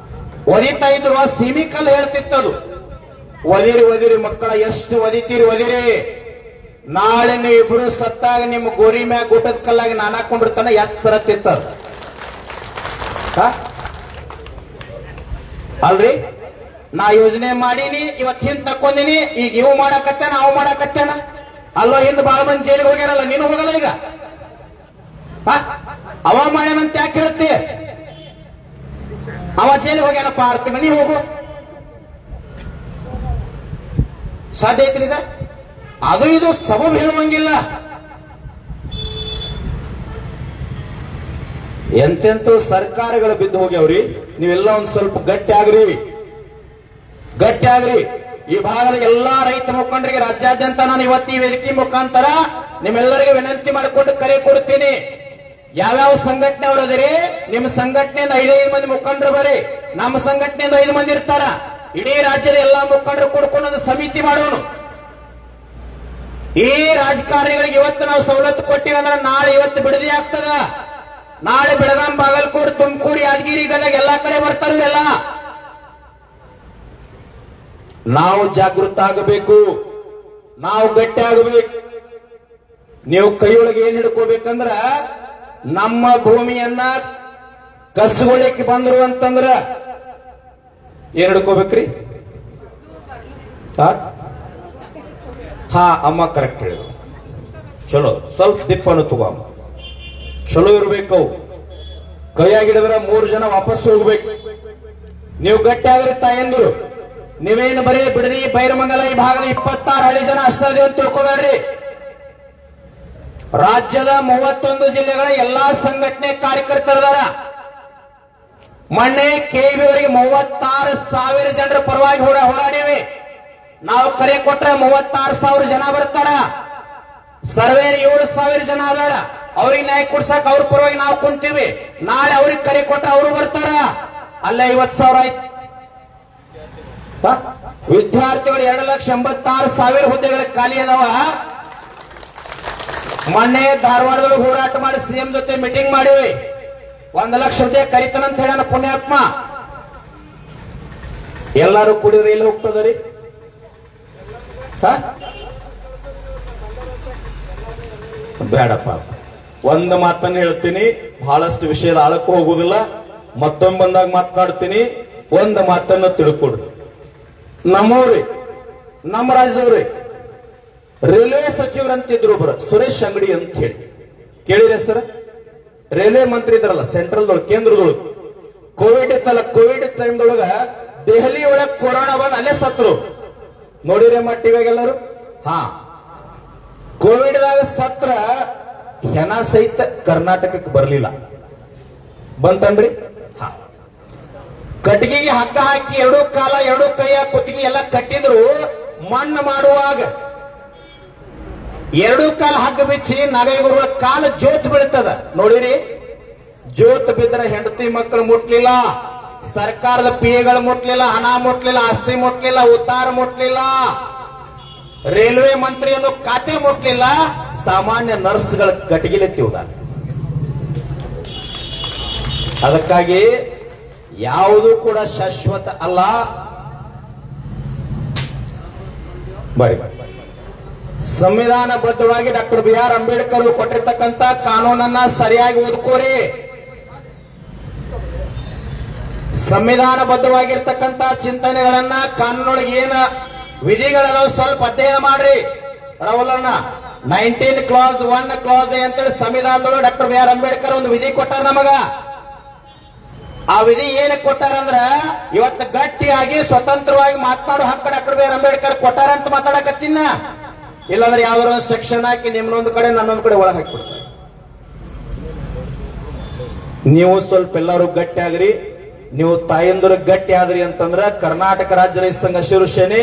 Speaker 2: ಒದಿತಾ ಇದ್ರು. ಆ ಸೀಮಿ ಕಲ್ಲು ಹೇಳ್ತಿತ್ತದು, ಒದಿರಿ ಮಕ್ಕಳ, ಎಷ್ಟು ಒದಿತೀರಿ ಒದಿರಿ, ನಾಳೆ ನೀವು ಇಬ್ರು ಸತ್ತಾಗ ನಿಮ್ಮ ಗೋರಿ ಮ್ಯಾಗ ಗೂಟದ ಕಲ್ಲಾಗಿ ನಾನು ಹಾಕೊಂಡಿರ್ತಾನೆ ಸರತ್ತಿತ್ತ ಅಲ್ರಿ. ನಾ ಯೋಜನೆ ಮಾಡೀನಿ, ಇವತ್ತು ಹಿಂದ್ ತಕ್ಕೊಂಡಿನಿ, ಈಗ ಇವು ಮಾಡಕತ್ತೇನ ಅವು ಮಾಡಕತ್ತೇನ ಅಲ್ಲೋ. ಹಿಂದ್ ಬಾಳ ಮಂದಿ ಜೈಲಿಗೆ ಹೋಗ್ಯಾರಲ್ಲ, ನೀನು ಹೋಗಲ್ಲ ಈಗ. ಅವ ಮಾಡ್ಯಾನಂತ ಯಾಕೆ ಹೇಳ್ತಿ? ಅವ ಜೈಲಿಗೆ ಹೋಗ್ಯಾನಪ್ಪ 6 ತಿಂಗಳು, ನೀ ಹೋಗು. ಸಾಧ್ಯ ಐತ್ರಿ ಈಗ? ಅದು ಇದು ಸಬಬ್ ಹೇಳುವಂಗಿಲ್ಲ. ಎಂತೆಂತೂ ಸರ್ಕಾರಗಳು ಬಿದ್ದು ಹೋಗ್ಯಾವ್ರಿ. ನೀವೆಲ್ಲ ಒಂದ್ ಸ್ವಲ್ಪ ಗಟ್ಟಿ ಆಗ್ರಿ. ಈ ಭಾಗದ ಎಲ್ಲಾ ರೈತ ಮುಖಂಡರಿಗೆ ರಾಜ್ಯಾದ್ಯಂತ ನಾನು ಇವತ್ತು ಈ ವೇದಿಕೆ ಮುಖಾಂತರ ನಿಮ್ಮೆಲ್ಲರಿಗೆ ವಿನಂತಿ ಮಾಡಿಕೊಂಡು ಕರೆ ಕೊಡ್ತೀನಿ. ಯಾವ್ಯಾವ ಸಂಘಟನೆ ಅವರದಿರಿ, ನಿಮ್ಮ ಸಂಘಟನೆಯಿಂದ 5 ಮಂದಿ ಮುಖಂಡರು ಬರ್ರಿ, ನಮ್ಮ ಸಂಘಟನೆಯಿಂದ 5 ಮಂದಿ ಇರ್ತಾರ. ಇಡೀ ರಾಜ್ಯದ ಎಲ್ಲಾ ಮುಖಂಡರು ಕೂಡ್ಕೊಂಡು ಒಂದು ಸಮಿತಿ ಮಾಡೋಣ. ಈ ರಾಜಕಾರಣಿಗಳಿಗೆ ಇವತ್ತು ನಾವು ಸವಲತ್ತು ಕೊಟ್ಟಿವಿ ಅಂದ್ರೆ ನಾಳೆ ಇವತ್ತು ಬಿಡದಿ ಆಗ್ತದ. ನಾಳೆ ಬೆಳಗಾಂ, ಬಾಗಲಕೋಟೆ, ತುಮಕೂರು, ಯಾದಗಿರಿ, ಗದಗ ಎಲ್ಲಾ ಕಡೆ ಬರ್ತಾರಲ್ಲ. ನಾವು ಜಾಗೃತ ಆಗಬೇಕು, ನಾವು ಗಟ್ಟಿ ಆಗಬೇಕು. ನೀವು ಕೈಯೊಳಗೆ ಏನ್ ಹಿಡ್ಕೋಬೇಕಂದ್ರ ನಮ್ಮ ಭೂಮಿಯನ್ನ ಕಸ್ಗೊಳಿಕ್ಕೆ ಬಂದ್ರು ಅಂತಂದ್ರ ಏನ್ ಹಿಡ್ಕೋಬೇಕ್ರಿ? ಹಾ ಅಮ್ಮ ಕರೆಕ್ಟ್ ಹೇಳಿದ್ರು. ಚಲೋ ಸ್ವಲ್ಪ ದಿಪ್ಪನ್ನು ತಗೋ, ಚಲೋ ಇರ್ಬೇಕು. ಕೈಯಾಗಿಡಿದ್ರ 3 ಜನ ವಾಪಸ್ ಹೋಗ್ಬೇಕು. ನೀವು ಗಟ್ಟಿ ಆಗ್ರಿ ತಾಯಂದ್ರು. ನೀವೇನು ಬರೀ ಬಿಡದಿ ಬೈರಮಂಗಲ ಈ ಭಾಗದ 26 ಹಳ್ಳಿ ಜನ ಅಷ್ಟೇ ಅಂತ ತಿಳ್ಕೊಬೇಡ್ರಿ. ರಾಜ್ಯದ 31 ಜಿಲ್ಲೆಗಳ ಎಲ್ಲಾ ಸಂಘಟನೆ ಕಾರ್ಯಕರ್ತರದಾರ. ಮೊನ್ನೆ ಕೆವಿಯವರಿಗೆ 36,000 ಜನರ ಪರವಾಗಿ ಹೋರಾಡಿವಿ. ನಾವು ಕರೆ ಕೊಟ್ರೆ 36,000 ಜನ ಬರ್ತಾರ. ಸರ್ವೇ 7,000 ಜನ ಅದಾರ. ಅವ್ರಿಗೆ ನ್ಯಾಯ ಕೊಡ್ಸಕ್ ಅವ್ರ ಪರವಾಗಿ ನಾವು ಕುಂತೀವಿ. ನಾಳೆ ಅವ್ರಿಗೆ ಕರೆ ಕೊಟ್ರೆ ಅವರು ಬರ್ತಾರ. ಅಲ್ಲೇ 50,000 ಆಯ್ತು. ವಿದ್ಯಾರ್ಥಿಗಳು 2,86,000 ಹುದ್ದೆಗಳ ಖಾಲಿ ಅದಾವ. ಮೊನ್ನೆ ಧಾರವಾಡದೊಳಗೆ ಹೋರಾಟ ಮಾಡಿ ಸಿಎಂ ಜೊತೆ ಮೀಟಿಂಗ್ ಮಾಡಿವಿ. 1 ಲಕ್ಷ ಹುದ್ದೆ ಕರಿತಾನಂತ ಹೇಳ ಪುಣ್ಯಾತ್ಮ. ಎಲ್ಲರೂ ಕೂಡಿ ರೈಲು ಹೋಗ್ತದರಿ. ಬೇಡಪ್ಪ, ಒಂದು ಮಾತನ್ನು ಹೇಳ್ತೀನಿ, ಬಹಳಷ್ಟು ವಿಷಯದ ಆಳಕ್ಕೂ ಹೋಗುವುದಿಲ್ಲ. ಮತ್ತೊಮ್ಮೆ ಬಂದಾಗ ಮಾತನಾಡ್ತೀನಿ. ಒಂದು ಮಾತನ್ನು ತಿಳ್ಕೊಡ್ರಿ. ನಮ್ಮವ್ರಿ, ನಮ್ಮ ರಾಜ್ಯದವ್ರಿ ರೈಲ್ವೆ ಸಚಿವರಂತಿದ್ರು ಒಬ್ಬರು, ಸುರೇಶ್ ಅಂಗಡಿ ಅಂತ ಹೇಳಿ ಕೇಳಿದ್ರೆ ಸರ್? ರೈಲ್ವೆ ಮಂತ್ರಿ ಇದ್ರಲ್ಲ ಸೆಂಟ್ರಲ್ದೊಳಗೆ, ಕೇಂದ್ರದೊಳಗೆ. ಕೋವಿಡ್ ಇತ್ತಲ್ಲ, ಕೋವಿಡ್ ಟೈಮ್ದೊಳಗ ದೆಹಲಿ ಒಳಗೆ ಕೊರೋನಾ ಬಂದು ಅಲ್ಲೇ ಸತ್ರು. ನೋಡಿರಮ್ಮ ಟಿವಿಯಾಗೆಲ್ಲರೂ? ಹಾ, ಕೋವಿಡ್ದಾಗ ಸತ್ರ ಹೆಣ ಸಹಿತ ಕರ್ನಾಟಕಕ್ಕೆ ಬರಲಿಲ್ಲ. ಬಂತನ್ರಿ? ಹಾ, ಕಟ್ಟಿಗೆಗೆ ಹಗ್ಗ ಹಾಕಿ 2 ಕಾಲ 2 ಕೈಯ ಕುತ್ತಿಗೆ ಎಲ್ಲ ಕಟ್ಟಿದ್ರು. ಮಣ್ಣು ಮಾಡುವಾಗ 2 ಕಾಲ ಹಗ್ಗ ಬಿಚ್ಚಿ ನಾಗೈಗುರುಗಳ ಕಾಲ ಜೋತ್ ಬೀಳ್ತದ. ನೋಡಿರಿ, ಜೋತ್ ಬಿದ್ದರೆ ಹೆಂಡತಿ ಮಕ್ಕಳು ಮುಟ್ಲಿಲ್ಲ, ಸರ್ಕಾರದ ಪಿಎಗಳು ಮುಟ್ಲಿಲ್ಲ, ಹಣ ಮುಟ್ಲಿಲ್ಲ, ಆಸ್ತಿ ಮುಟ್ಲಿಲ್ಲ, ಉತ್ತಾರ ಮುಟ್ಲಿಲ್ಲ, ರೈಲ್ವೆ ಮಂತ್ರಿಯನ್ನು ಖಾತೆ ಮುಟ್ಲಿಲ್ಲ, ಸಾಮಾನ್ಯ ನರ್ಸ್ಗಳ ಕಟ್ಟಿಗೆಲೆತ್ತಿವುದ. ಅದಕ್ಕಾಗಿ ಯಾವುದೂ ಕೂಡ ಶಾಶ್ವತ ಅಲ್ಲ. ಬರಿ ಸಂವಿಧಾನಬದ್ಧವಾಗಿ ಡಾಕ್ಟರ್ BR ಅಂಬೇಡ್ಕರ್ ಕೊಟ್ಟಿರ್ತಕ್ಕಂಥ ಕಾನೂನನ್ನ ಸರಿಯಾಗಿ ಓದ್ಕೋರಿ. ಸಂವಿಧಾನಬದ್ಧವಾಗಿರ್ತಕ್ಕಂಥ ಚಿಂತನೆಗಳನ್ನ, ಕಾನೂನೊಳಗೆ ಏನ ವಿಧಿಗಳೆಲ್ಲ ಸ್ವಲ್ಪ ಅಧ್ಯಯನ ಮಾಡ್ರಿ. ರಾಹುಲಣ್ಣ 19 ಕ್ಲಾಸ್ 1 ಕ್ಲಾಸ್ ಅಂತೇಳಿ ಸಂವಿಧಾನದೊಳಗೆ ಡಾಕ್ಟರ್ BR ಅಂಬೇಡ್ಕರ್ ಒಂದು ವಿಧಿ ಕೊಟ್ಟಾರ ನಮಗ. ಆ ವಿಧಿ ಏನಕ್ಕೆ ಕೊಟ್ಟಾರಂದ್ರ, ಇವತ್ತು ಗಟ್ಟಿಯಾಗಿ ಸ್ವತಂತ್ರವಾಗಿ ಮಾತನಾಡೋ ಹಕ್ಕು ಡಾಕ್ಟರ್ BR ಅಂಬೇಡ್ಕರ್ ಕೊಟ್ಟಾರ ಅಂತ ಮಾತಾಡಕತ್ತಿನ. ಇಲ್ಲಾಂದ್ರೆ ಯಾವ್ದಾರ ಒಂದು ಸೆಕ್ಷನ್ ಹಾಕಿ ನಿಮ್ನೊಂದು ಕಡೆ ನನ್ನೊಂದು ಕಡೆ ಒಳಗೆ ಹಾಕಿಬಿಡ್ತಾರೆ. ನೀವು ಸ್ವಲ್ಪ ಎಲ್ಲರೂ ಗಟ್ಟಿ ಆಗ್ರಿ. ನೀವು ತಾಯಂದರು ಗಟ್ಟಿ ಆದ್ರಿ ಅಂತಂದ್ರ ಕರ್ನಾಟಕ ರಾಜ್ಯ ರೈತ ಸಂಘ ಶಿವಸೇನೆ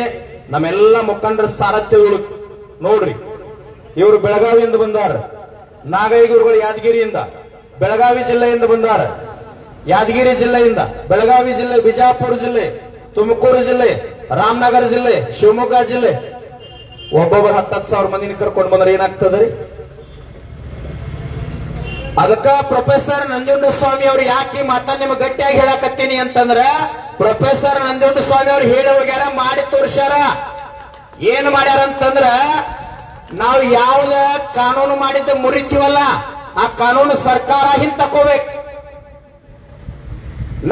Speaker 2: ನಮ್ಮೆಲ್ಲ ಮುಖಂಡರ ಸಾರಥ್ಯಗಳು ನೋಡ್ರಿ. ಇವರು ಬೆಳಗಾವಿಯಿಂದ ಬಂದಾರ, ನಾಗೈಗುರುಗಳು ಯಾದಗಿರಿಯಿಂದ, ಬೆಳಗಾವಿ ಜಿಲ್ಲೆಯಿಂದ ಬಂದಾರ, ಯಾದಗಿರಿ ಜಿಲ್ಲೆಯಿಂದ, ಬೆಳಗಾವಿ ಜಿಲ್ಲೆ, ಬಿಜಾಪುರ ಜಿಲ್ಲೆ, ತುಮಕೂರು ಜಿಲ್ಲೆ, ರಾಮನಗರ ಜಿಲ್ಲೆ, ಶಿವಮೊಗ್ಗ ಜಿಲ್ಲೆ. ಒಬ್ಬೊಬ್ಬರು 10,000 ಮಂದಿನ ಕರ್ಕೊಂಡು ಬಂದ್ರೆ ಏನಾಗ್ತದ್ರಿ? ಅದಕ್ಕ ಪ್ರೊಫೆಸರ್ ನಂಜುಂಡಸ್ವಾಮಿ ಅವ್ರು ಯಾಕೆ ಮಾತಾ ನಿಮ್ಗೆ ಗಟ್ಟಿಯಾಗಿ ಹೇಳಕತ್ತೀನಿ ಅಂತಂದ್ರ, ಪ್ರೊಫೆಸರ್ ನಂಜುಂಡಸ್ವಾಮಿ ಅವ್ರು ಹೇಳಿ ಹೋಗ್ಯಾರ, ಮಾಡಿ ತೋರ್ಸ್ಯಾರ. ಏನ್ ಮಾಡ್ಯಾರ ಅಂತಂದ್ರ, ನಾವು ಯಾವ್ದ ಕಾನೂನು ಮಾಡಿದ್ದ ಮುರಿತೀವಲ್ಲ, ಆ ಕಾನೂನು ಸರ್ಕಾರ ಹಿಂತಕೋಬೇಕು.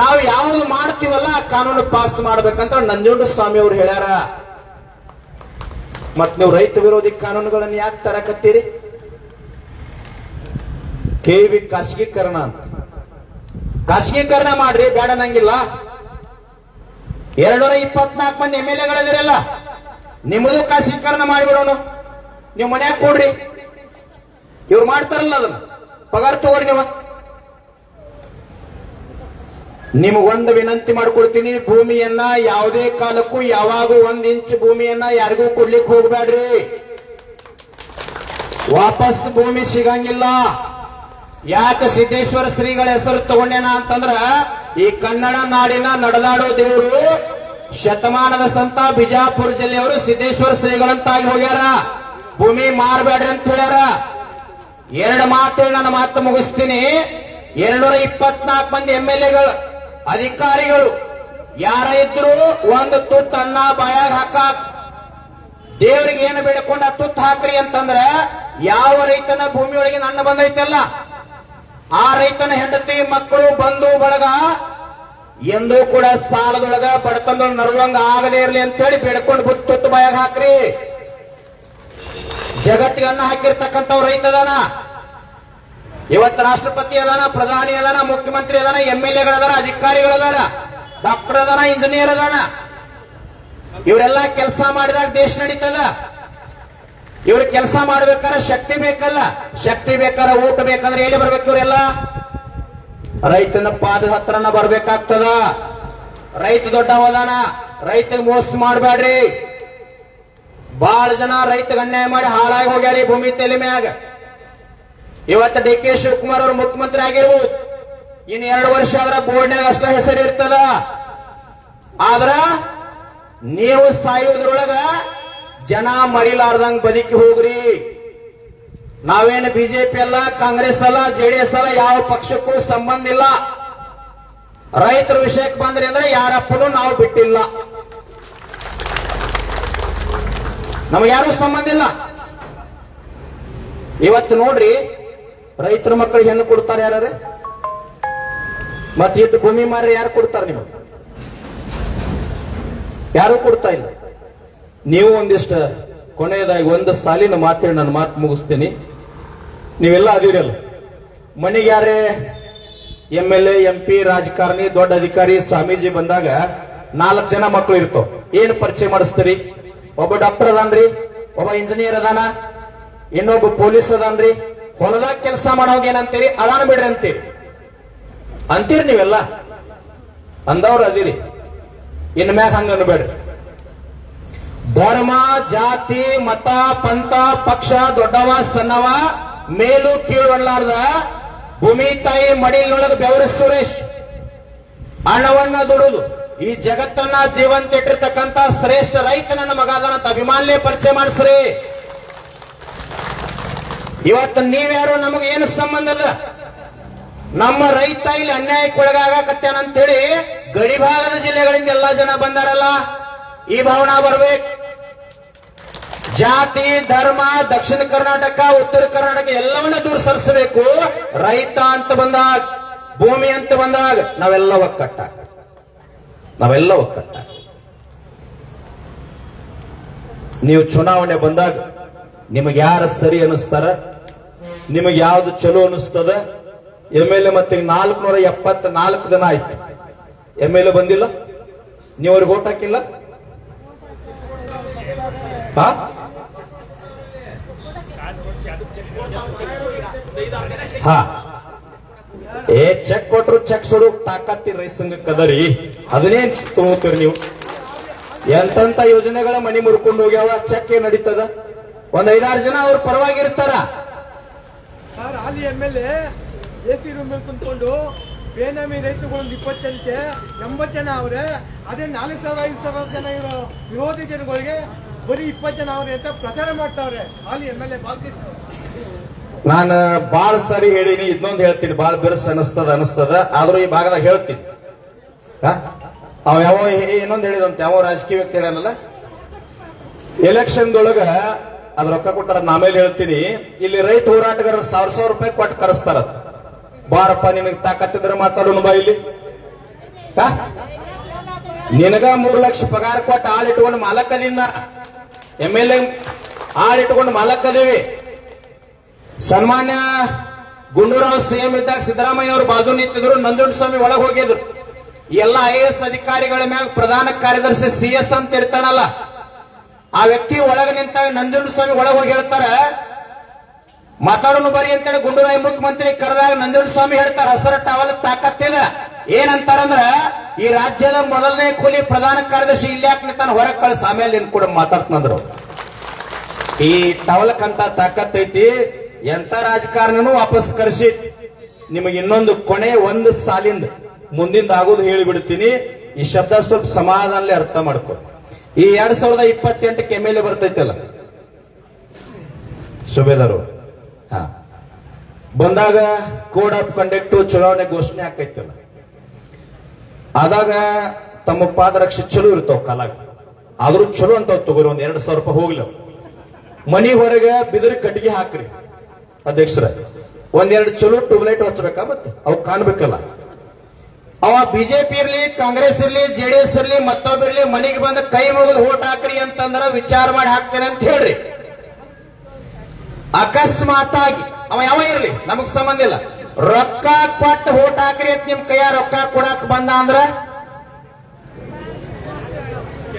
Speaker 2: ನಾವು ಯಾವ್ದು ಮಾಡ್ತೀವಲ್ಲ ಆ ಕಾನೂನು ಪಾಸ್ ಮಾಡ್ಬೇಕಂತ ನಂಜುಂಡಸ್ವಾಮಿ ಅವ್ರು ಹೇಳ್ಯಾರ. ಮತ್ ನೀವು ರೈತ ವಿರೋಧಿ ಕಾನೂನುಗಳನ್ನು ಯಾಕೆ ತರಕತ್ತೀರಿ? ಕೆವಿ ಖಾಸಗೀಕರಣ ಅಂತ, ಖಾಸಗೀಕರಣ ಮಾಡ್ರಿ, ಬೇಡ ನಂಗಿಲ್ಲ. 224 ಮಂದಿ MLAಗಳಿರಲ್ಲ, ನಿಮ್ಮದು ಖಾಸಗೀಕರಣ ಮಾಡಿಬಿಡೋಣ. ನೀವು ಮನ್ಯಾಗ ಕೊಡ್ರಿ, ಇವ್ರು ಮಾಡ್ತಾರಲ್ಲ ಅದನ್ನ ಪಗಾರ ತಗೋರಿ. ನಿಮಗೊಂದು ವಿನಂತಿ ಮಾಡ್ಕೊಳ್ತೀನಿ, ಭೂಮಿಯನ್ನ ಯಾವುದೇ ಕಾಲಕ್ಕೂ ಯಾವಾಗೂ 1 ಇಂಚ್ ಭೂಮಿಯನ್ನ ಯಾರಿಗೂ ಕೊಡ್ಲಿಕ್ಕೆ ಹೋಗ್ಬೇಡ್ರಿ. ವಾಪಸ್ ಭೂಮಿ ಸಿಗಂಗಿಲ್ಲ. ಯಾಕೆ ಸಿದ್ದೇಶ್ವರ ಶ್ರೀಗಳ ಹೆಸರು ತಗೊಂಡೇನ ಅಂತಂದ್ರ, ಈ ಕನ್ನಡ ನಾಡಿನ ನಡೆದಾಡೋ ದೇವರು ಶತಮಾನದ ಸಂತ ಬಿಜಾಪುರ ಜಿಲ್ಲೆಯವರು ಸಿದ್ದೇಶ್ವರ ಶ್ರೀಗಳಂತಾಗಿ ಹೋಗ್ಯಾರ. ಭೂಮಿ ಮಾರಬೇಡ್ರಿ ಅಂತ ಹೇಳ್ಯಾರ. 2 ಮಾತೇಳಿ ನನ್ನ ಮಾತು ಮುಗಿಸ್ತೀನಿ. 224 ಮಂದಿ MLAಗಳು, ಅಧಿಕಾರಿಗಳು ಯಾರ ಇದ್ರು ಒಂದು ತುತ್ತು ಅನ್ನ ಬಾಯಾಗ ಹಾಕಾಕ್, ದೇವರಿಗೆ ಏನು ಬೇಡಿಕೊಂಡ ತುತ್ತು ಹಾಕ್ರಿ ಅಂತಂದ್ರ, ಯಾವ ರೈತನ ಭೂಮಿಯೊಳಗೆ ಅನ್ನ ಬಂದೈತಲ್ಲ ಆ ರೈತನ ಹೆಂಡತಿ ಮಕ್ಕಳು ಬಂಧು ಬಳಗ ಎಂದೂ ಕೂಡ ಸಾಲದೊಳಗ ಬಡತನದೊಳಗ ನರವಂಗ ಆಗದೇ ಇರಲಿ ಅಂತ ಹೇಳಿ ಬೇಡ್ಕೊಂಡು ಬುತ್ತೊತ್ತು ಬಾಯಾಗ ಹಾಕ್ರಿ. ಜಗತ್ತಿಗೆ ಅನ್ನ ಹಾಕಿರ್ತಕ್ಕಂಥವ್ ರೈತ ಅದಾನ. ಇವತ್ತು ರಾಷ್ಟ್ರಪತಿ ಅದಾನ, ಪ್ರಧಾನಿ ಅದಾನ, ಮುಖ್ಯಮಂತ್ರಿ ಅದಾನ, MLA-ಗಳದಾರ, ಅಧಿಕಾರಿಗಳದಾರ, ಡಾಕ್ಟರ್ ಅದಾನ, ಇಂಜಿನಿಯರ್ ಅದಾನ. ಇವರೆಲ್ಲ ಕೆಲಸ ಮಾಡಿದಾಗ ದೇಶ ನಡೀತದ. ಇವ್ರ ಕೆಲಸ ಮಾಡ್ಬೇಕಾದ್ರೆ ಶಕ್ತಿ ಬೇಕಲ್ಲ, ಶಕ್ತಿ ಬೇಕಾದ್ರೆ ಊಟ ಬೇಕಂದ್ರೆ ಎಲ್ಲಿ ಬರ್ಬೇಕು? ಇವರೆಲ್ಲ ರೈತನ ಪಾದ ಹತ್ರನ ಬರ್ಬೇಕಾಗ್ತದ. ರೈತ ದೊಡ್ಡವದಾನ, ರೈತಗೆ ಮೋಸ ಮಾಡಬೇಡ್ರಿ. ಬಹಳ ಜನ ರೈತಗೆ ಅನ್ಯಾಯ ಮಾಡಿ ಹಾಳಾಗಿ ಹೋಗ್ಯಾರಿ ಭೂಮಿ ತಲೆ ಮ್ಯಾಗ. ಇವತ್ತು DK ಶಿವಕುಮಾರ್ ಅವರು ಮುಖ್ಯಮಂತ್ರಿ ಆಗಿರ್ಬೋದು, ಇನ್ನು 2 ವರ್ಷ ಆದ್ರ ಬೋರ್ಡ್ನಾಗ ಅಷ್ಟ ಹೆಸರು ಇರ್ತದ. ಆದ್ರ ನೀವು ಸಾಯೋದ್ರೊಳಗ ಜನ ಮರಿಲಾರ್ದಂಗ್ ಬದುಕಿ ಹೋಗ್ರಿ. ನಾವೇನು BJP ಅಲ್ಲ, ಕಾಂಗ್ರೆಸ್ ಅಲ್ಲ, JDS ಅಲ್ಲ, ಯಾವ ಪಕ್ಷಕ್ಕೂ ಸಂಬಂಧ ಇಲ್ಲ. ರೈತರ ವಿಷಯಕ್ಕೆ ಬಂದ್ರಿ ಅಂದ್ರೆ ಯಾರಪ್ಪನು ನಾವು ಬಿಟ್ಟಿಲ್ಲ, ನಮಗೆ ಯಾರು ಸಂಬಂಧ ಇಲ್ಲ. ಇವತ್ತು ನೋಡ್ರಿ, ರೈತರ ಮಕ್ಕಳಿಗೆ ಹೆಣ್ಣು ಕೊಡ್ತಾರೆ ಯಾರು? ಮತ್ತೆ ಇದ್ದು ಭೂಮಿ ಮಾರಿ ಯಾರು ಕೊಡ್ತಾರೆ? ನೀವು ಯಾರು ಕೊಡ್ತಾ ಇಲ್ಲ. ನೀವು ಒಂದಿಷ್ಟು ಕೊನೆಯದಾಗಿ ಒಂದು ಸಾಲಿನ ಮಾತೇಳಿ ನನ್ನ ಮಾತು ಮುಗಿಸ್ತೀನಿ. ನೀವೆಲ್ಲ ಅದಿರಲ್ಲ, ಮನೆಗೆ ಯಾರೇ MLA, MP, ರಾಜಕಾರಣಿ, ದೊಡ್ಡ ಅಧಿಕಾರಿ, ಸ್ವಾಮೀಜಿ ಬಂದಾಗ 4 ಜನ ಮಕ್ಕಳು ಇರ್ತಾವ. ಏನು ಪರಿಚಯ ಮಾಡಿಸ್ತೀರಿ? ಒಬ್ಬ ಡಾಕ್ಟರ್ ಅದಾನ್ರಿ, ಒಬ್ಬ ಇಂಜಿನಿಯರ್ ಅದಾನ, ಇನ್ನೊಬ್ಬ ಪೊಲೀಸ್ ಅದಾನ್ರಿ, ಹೊಲದಾಗ ಕೆಲಸ ಮಾಡೋಗ ಏನಂತೀರಿ? ಅದಾನ ಬಿಡ್ರಿ ಅಂತೀರಿ ನೀವೆಲ್ಲ. ಅಂದವ್ರು ಅದಿರಿ, ಇನ್ ಮ್ಯಾಗ ಹಂಗ ಅನ್ಬೇಡ್ರಿ. ಧರ್ಮ, ಜಾತಿ, ಮತ, ಪಂಥ, ಪಕ್ಷ, ದೊಡ್ಡವ ಸಣ್ಣವ, ಮೇಲು ಕೀಳು ಅನ್ಲಾರ್ದ ಭೂಮಿ ತಾಯಿ ಮಡಿಲೊಳಗೆ ಬೆವರು ಸುರೇಶ್ ಹಣವನ್ನ ದುಡುದು ಈ ಜಗತ್ತನ್ನ ಜೀವಂತ ಇಟ್ಟಿರ್ತಕ್ಕಂಥ ಶ್ರೇಷ್ಠ ರೈತ ನನ್ನ ಮಗ ಅದಾನಂತ ಅಭಿಮಾನ್ಲೇ ಪರಿಚಯ ಮಾಡಿಸ್ರಿ. ಇವತ್ತು ನೀವ್ಯಾರು ನಮಗೆ ಏನು ಸಂಬಂಧ ಇಲ್ಲ. ನಮ್ಮ ರೈತ ಇಲ್ಲಿ ಅನ್ಯಾಯಕ್ಕೊಳಗಾಗತ್ತೇನಂತೇಳಿ ಗಡಿ ಭಾಗದ ಜಿಲ್ಲೆಗಳಿಂದ ಎಲ್ಲಾ ಜನ ಬಂದಾರಲ್ಲ, ಈ ಭಾವನಾ ಬರ್ಬೇಕು. ಜಾತಿ, ಧರ್ಮ, ದಕ್ಷಿಣ ಕರ್ನಾಟಕ, ಉತ್ತರ ಕರ್ನಾಟಕ ಎಲ್ಲವನ್ನ ದೂರ ಸರಿಸಬೇಕು. ರೈತ ಅಂತ ಬಂದಾಗ, ಭೂಮಿ ಅಂತ ಬಂದಾಗ ನಾವೆಲ್ಲ ಒಕ್ಕಟ್ಟ. ನೀವು ಚುನಾವಣೆ ಬಂದಾಗ ನಿಮಗೆ ಯಾರು ಸರಿ ಅನಿಸ್ತಾರ, ನಿಮಗೆ ಯಾವ್ದು ಚಲೋ ಅನಿಸ್ತದ? MLA ಮತ್ತೆ 474 ಜನ ಆಯ್ತು, MLA ಬಂದಿಲ್ಲ, ನೀವು ಅವ್ರಿಗೆ ಓಟ್ ಹಾಕಿಲ್ಲ. ಚೆಕ್ ಕೊಟ್ರು ಚೆಕ್ ಸುಡು ತಾಕತ್ತಿ ರೈತ ಸಂಘಕ್ಕೆ ಅದರಿ, ಅದನ್ನೇನ್ ತಗೋತೀರಿ ನೀವು? ಎಂತ ಯೋಜನೆಗಳ ಮನಿ ಮುರ್ಕೊಂಡು ಹೋಗ್ಯಾವ, ಚೆಕ್ ಏನ್ ನಡೀತದ? ಒಂದ್ 5-6 ಜನ ಅವ್ರ ಪರವಾಗಿರ್ತಾರ.
Speaker 3: ಸರ್, ಅಲ್ಲಿ MLA AC ರೂಮ್ ಕುಂತ್ಕೊಂಡು ಬೇನಾಮಿ ರೈತರುಗಳೊಂದು 20 ಜನಕ್ಕೆ 80 ಜನ ಅವ್ರೆ. ಅದೇ 4,000-5,000 ಜನ ಇರೋ ವಿರೋಧಿ ಜನಗಳಿಗೆ ಬರೀ 20 ಜನ ಅವ್ರೆ ಅಂತ ಪ್ರಚಾರ ಮಾಡ್ತಾವ್ರೆ. ಅಲ್ಲಿ MLA ಬಾಲ್ಕೃಷ್ಣ.
Speaker 1: ನಾನು ಬಾಳ್ ಸರಿ ಹೇಳಿನಿ, ಇದನ್ನೊಂದು ಹೇಳ್ತೀನಿ, ಬಾಳ್ ಬಿರ್ಸ್ ಅನಿಸ್ತದ. ಆದ್ರೂ ಈ ಭಾಗದಾಗ ಹೇಳ್ತೀನಿ. ಅವ ಯಾವ ಇನ್ನೊಂದು ಹೇಳಿದಂತ ಯಾವ ರಾಜಕೀಯ ವ್ಯಕ್ತಿ ಹೇಳಲ್ಲ, ಎಲೆಕ್ಷನ್ದೊಳಗ ಅದ್ ರೊಕ್ಕ ಕೊಟ್ಟಾರ. ಆಮೇಲೆ ಹೇಳ್ತೀನಿ, ಇಲ್ಲಿ ರೈತ ಹೋರಾಟಗಾರರು 1,000 ರೂಪಾಯಿ ಕೊಟ್ಟು ಕರೆಸ್ತಾರತ್. ಬಾರಪ್ಪ, ನಿನಗೆ ತಾಕತ್ತಿದ್ರೆ ಮಾತಾಡೋಣ ಬಾ ಇಲ್ಲಿ. ನಿನಗ 3 ಲಕ್ಷ ಪಗಾರ ಕೊಟ್ಟು ಆಳಿಟ್ಕೊಂಡು ಮಾಲಕ್ಕದಿನ MLA ಆಳಿಟ್ಕೊಂಡು ಮಾಲಕ್ಕದೇವಿ. ಸನ್ಮಾನ್ಯ ಗುಂಡೂರಾವ್ CM ಇದ್ದಾಗ ಸಿದ್ದರಾಮಯ್ಯ ಅವರು ಬಾಜು ನಿಂತಿದ್ರು, ನಂಜುಂಡಸ್ವಾಮಿ ಒಳಗೆ ಹೋಗಿದ್ರು. ಎಲ್ಲ IAS ಅಧಿಕಾರಿಗಳ ಮ್ಯಾಗ ಪ್ರಧಾನ ಕಾರ್ಯದರ್ಶಿ CS ಅಂತ ಇರ್ತಾನಲ್ಲ, ಆ ವ್ಯಕ್ತಿ ಒಳಗೆ ನಿಂತಾಗ ನಂಜುಂಡಸ್ವಾಮಿ ಒಳಗೆ ಹೋಗಿ ಹೇಳ್ತಾರ, ಮಾತಾಡೋಣ ಬರಿ ಅಂತೇಳಿ ಗುಂಡೂರಾವ್ ಮುಖ್ಯಮಂತ್ರಿ ಕರೆದಾಗ ನಂಜುಂಡಸ್ವಾಮಿ ಹೇಳ್ತಾರ, ಹಸರ ಟವಲ್ ತಾಕತ್ತಿದ. ಏನಂತಾರಂದ್ರ, ಈ ರಾಜ್ಯದ ಮೊದಲನೇ ಕೂಲಿ ಪ್ರಧಾನ ಕಾರ್ಯದರ್ಶಿ ಇಲ್ಯಾಕ್ ನಿಂತಾನ, ಹೊರಗೆ ಕಳಿಸಿ, ಆಮೇಲೆ ನಿನ್ ಕೂಡ ಮಾತಾಡ್ತಂದ್ರು. ಈ ಟವಲಕ್ಕಂತ ತಾಕತ್ತೈತಿ. ಎಂತ ರಾಜಕಾರಣನೂ ವಾಪಸ್ ಕರೆಸಿ ನಿಮಗೆ ಇನ್ನೊಂದು ಕೊನೆ ಒಂದು ಸಾಲಿಂದ ಮುಂದಿಂದ ಆಗೋದು ಹೇಳಿಬಿಡ್ತೀನಿ. ಈ ಶಬ್ದ ಸ್ವಲ್ಪ ಸಮಾಧಾನಲೇ ಅರ್ಥ ಮಾಡ್ಕೊ. ಈ 2028ಕ್ಕೆ MLA ಬರ್ತೈತಲ್ಲ ಸುಬೇದಾರು, ಬಂದಾಗ ಕೋಡ್ ಆಫ್ ಕಂಡಕ್ಟ್ ಚುನಾವಣೆ ಘೋಷಣೆ ಆಕೈತಲ್ಲ, ಆದಾಗ ತಮ್ಮ ಪಾದರಕ್ಷೆ ಚಲೋ ಇರ್ತಾವ ಕಾಲಾಗ. ಆದ್ರೂ ಚಲೋ ಅಂತ ತಗೋರಿ, ಒಂದ್ 2,000 ರೂಪಾಯಿ ಹೋಗ್ಲಿ. ಮನಿ ಹೊರಗೆ ಬಿದಿರು ಕಟ್ಟಿಗೆ ಹಾಕ್ರಿ ಅಧ್ಯಕ್ಷರ,
Speaker 2: ಒಂದೆರಡು ಚಲೋ ಟ್ಯೂಬ್ಲೈಟ್ ಹಚ್ಚಬೇಕಾ ಮತ್ತೆ ಅವು ಕಾಣ್ಬೇಕಲ್ಲ. ಅವ ಬಿಜೆಪಿ ಇರ್ಲಿ, ಕಾಂಗ್ರೆಸ್ ಇರ್ಲಿ, ಜೆಡಿಎಸ್ ಇರ್ಲಿ, ಮತ್ತೊಬ್ಬಿರ್ಲಿ ಮನೆಗೆ ಬಂದ ಕೈ ಮುಗಿದು ಓಟ್ ಹಾಕ್ರಿ ಅಂತಂದ್ರ ವಿಚಾರ ಮಾಡಿ ಹಾಕ್ತೇನೆ ಅಂತ ಹೇಳ್ರಿ. ಅಕಸ್ಮಾತಾಗಿ ಅವ ಯಾವ ಇರ್ಲಿ ನಮಗ್ ಸಂಬಂಧ ಇಲ್ಲ, ರೊಕ್ಕ ಕೊಟ್ಟು ಓಟ್ ಹಾಕ್ರಿ ಅಂತ ನಿಮ್ ಕೈಯ ರೊಕ್ಕ ಕೊಡಕ್ ಬಂದ ಅಂದ್ರ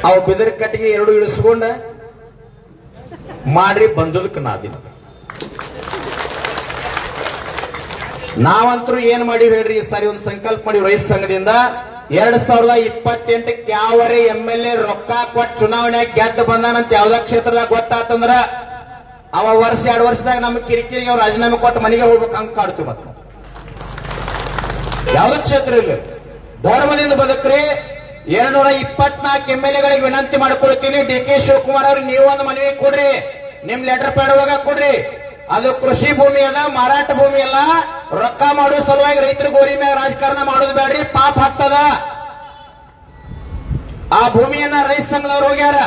Speaker 2: ಅವ್ ಬಿದಿರು ಕಟ್ಟಿಗೆ ಎರಡು ಇಳಿಸ್ಕೊಂಡ ಮಾಡ್ರಿ ಬಂದದಕ್ಕೆ ನಾದಿನ. ನಾವಂತರೂ ಏನ್ ಮಾಡಿವಿ ಹೇಳ್ರಿ, ಈ ಸಾರಿ ಒಂದು ಸಂಕಲ್ಪ ಮಾಡಿ ರೈತ ಸಂಘದಿಂದ 2028ಕ್ಕೆ ಯಾವರೇ MLA ರೊಕ್ಕ ಕೊಟ್ಟು ಚುನಾವಣೆ ಗೆದ್ದು ಬಂದಾನಂತ ಯಾವ್ದ ಕ್ಷೇತ್ರದಾಗ ಗೊತ್ತಾತಂದ್ರ ಅವ ವರ್ಷ 2 ವರ್ಷದಾಗ ನಮ್ಗೆ ಕಿರಿಕಿರಿಗೆ ಅವ್ರು ರಾಜೀನಾಮೆ ಕೊಟ್ಟು ಮನೆಗೆ ಹೋಗ್ಬೇಕು ಹಂಗ ಕಾಡ್ತೀವಿ. ಮತ್ತ ಯಾವ್ದ ಕ್ಷೇತ್ರ ಇಲ್ಲ, ಧರ್ಮದಿಂದ ಬದುಕ್ರಿ. 224 MLAಗಳಿಗೆ ವಿನಂತಿ ಮಾಡ್ಕೊಳ್ತೀನಿ, DK ಶಿವಕುಮಾರ್ ಅವ್ರಿಗೆ ನೀವು ಒಂದು ಮನವಿ ಕೊಡ್ರಿ, ನಿಮ್ ಲೆಟರ್ ಪ್ಯಾಡ್ ಒಳಗ ಕೊಡ್ರಿ. ಅದು ಕೃಷಿ ಭೂಮಿ ಅದ, ಮಾರಾಟ ಭೂಮಿ ಅಲ್ಲ. ರೊಕ್ಕ ಮಾಡೋ ಸಲುವಾಗಿ ರೈತರು ಗೋರಿ ಮ್ಯಾಗ ರಾಜಕಾರಣ ಮಾಡೋದು ಬೇಡ್ರಿ, ಪಾಪ ಹತ್ತದ. ಆ ಭೂಮಿಯನ್ನ ರೈತ ಸಂಘದವ್ರು ಹೋಗ್ಯಾರ,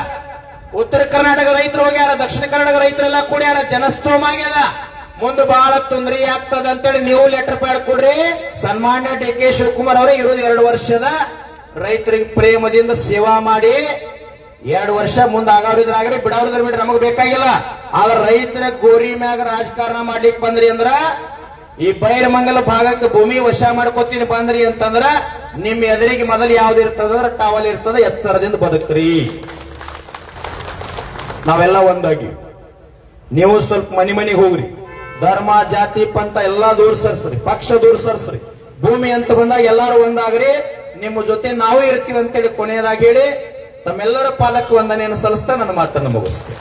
Speaker 2: ಉತ್ತರ ಕರ್ನಾಟಕ ರೈತರು ಹೋಗ್ಯಾರ, ದಕ್ಷಿಣ ಕರ್ನಾಟಕ ರೈತರೆಲ್ಲ ಕೂಡ್ಯಾರ, ಜನಸ್ತೋಮ ಆಗ್ಯದ. ಮುಂದೆ ಬಹಳ ತೊಂದರೆ ಆಗ್ತದ ಅಂತೇಳಿ ನೀವು ಲೆಟರ್ ಪ್ಯಾಡ್ ಕೊಡ್ರಿ. ಸನ್ಮಾನ್ಯ DK ಶಿವಕುಮಾರ್ ಅವರೇ ಇರೋದು 2 ವರ್ಷದ ರೈತರಿಗೆ ಪ್ರೇಮದಿಂದ ಸೇವಾ ಮಾಡಿ 2 ವರ್ಷ ಮುಂದೆ ಆಗೋರಿದ್ರಾಗ್ರಿ, ಬಿಡೋರಿದ್ರ ಬಿಡ್ರಿ, ನಮಗ್ ಬೇಕಾಗಿಲ್ಲ. ಆದ್ರೆ ರೈತರ ಗೋರಿ ಮ್ಯಾಗ ರಾಜಕಾರಣ ಮಾಡ್ಲಿಕ್ಕೆ ಬಂದ್ರಿ ಅಂದ್ರ, ಈ ಬೈರಮಂಗಲ ಭಾಗಕ್ಕೆ ಭೂಮಿ ವಶ ಮಾಡ್ಕೋತೀನಿ ಬಂದ್ರಿ ಅಂತಂದ್ರ ನಿಮ್ ಎದುರಿಗೆ ಮೊದಲು ಯಾವ್ದು ಇರ್ತದಂದ್ರ ಟವಲ್ ಇರ್ತದ, ಎತ್ತರದಿಂದ ಬದುಕ್ರಿ. ನಾವೆಲ್ಲ ಒಂದಾಗಿ ನೀವು ಸ್ವಲ್ಪ ಮನೆಗೆ ಹೋಗ್ರಿ, ಧರ್ಮ ಜಾತಿ ಪಂಥ ಎಲ್ಲಾ ದೂರ ಸರ್ಸ್ರಿ, ಪಕ್ಷ ದೂರ ಸರ್ಸ್ರಿ. ಭೂಮಿ ಅಂತ ಬಂದಾಗ ಎಲ್ಲಾರು ಒಂದಾಗ್ರಿ, ನಿಮ್ಮ ಜೊತೆ ನಾವು ಇರ್ತೀವಿ ಅಂತೇಳಿ ಕೊನೆಯದಾಗಿ ಹೇಳಿ ತಮ್ಮೆಲ್ಲರ ಪಾಲಕ ವಂದನೆಯನ್ನು ಸಲ್ಲಿಸ್ತಾ ನನ್ನ ಮಾತನ್ನು ಮುಗಿಸ್ತೇನೆ.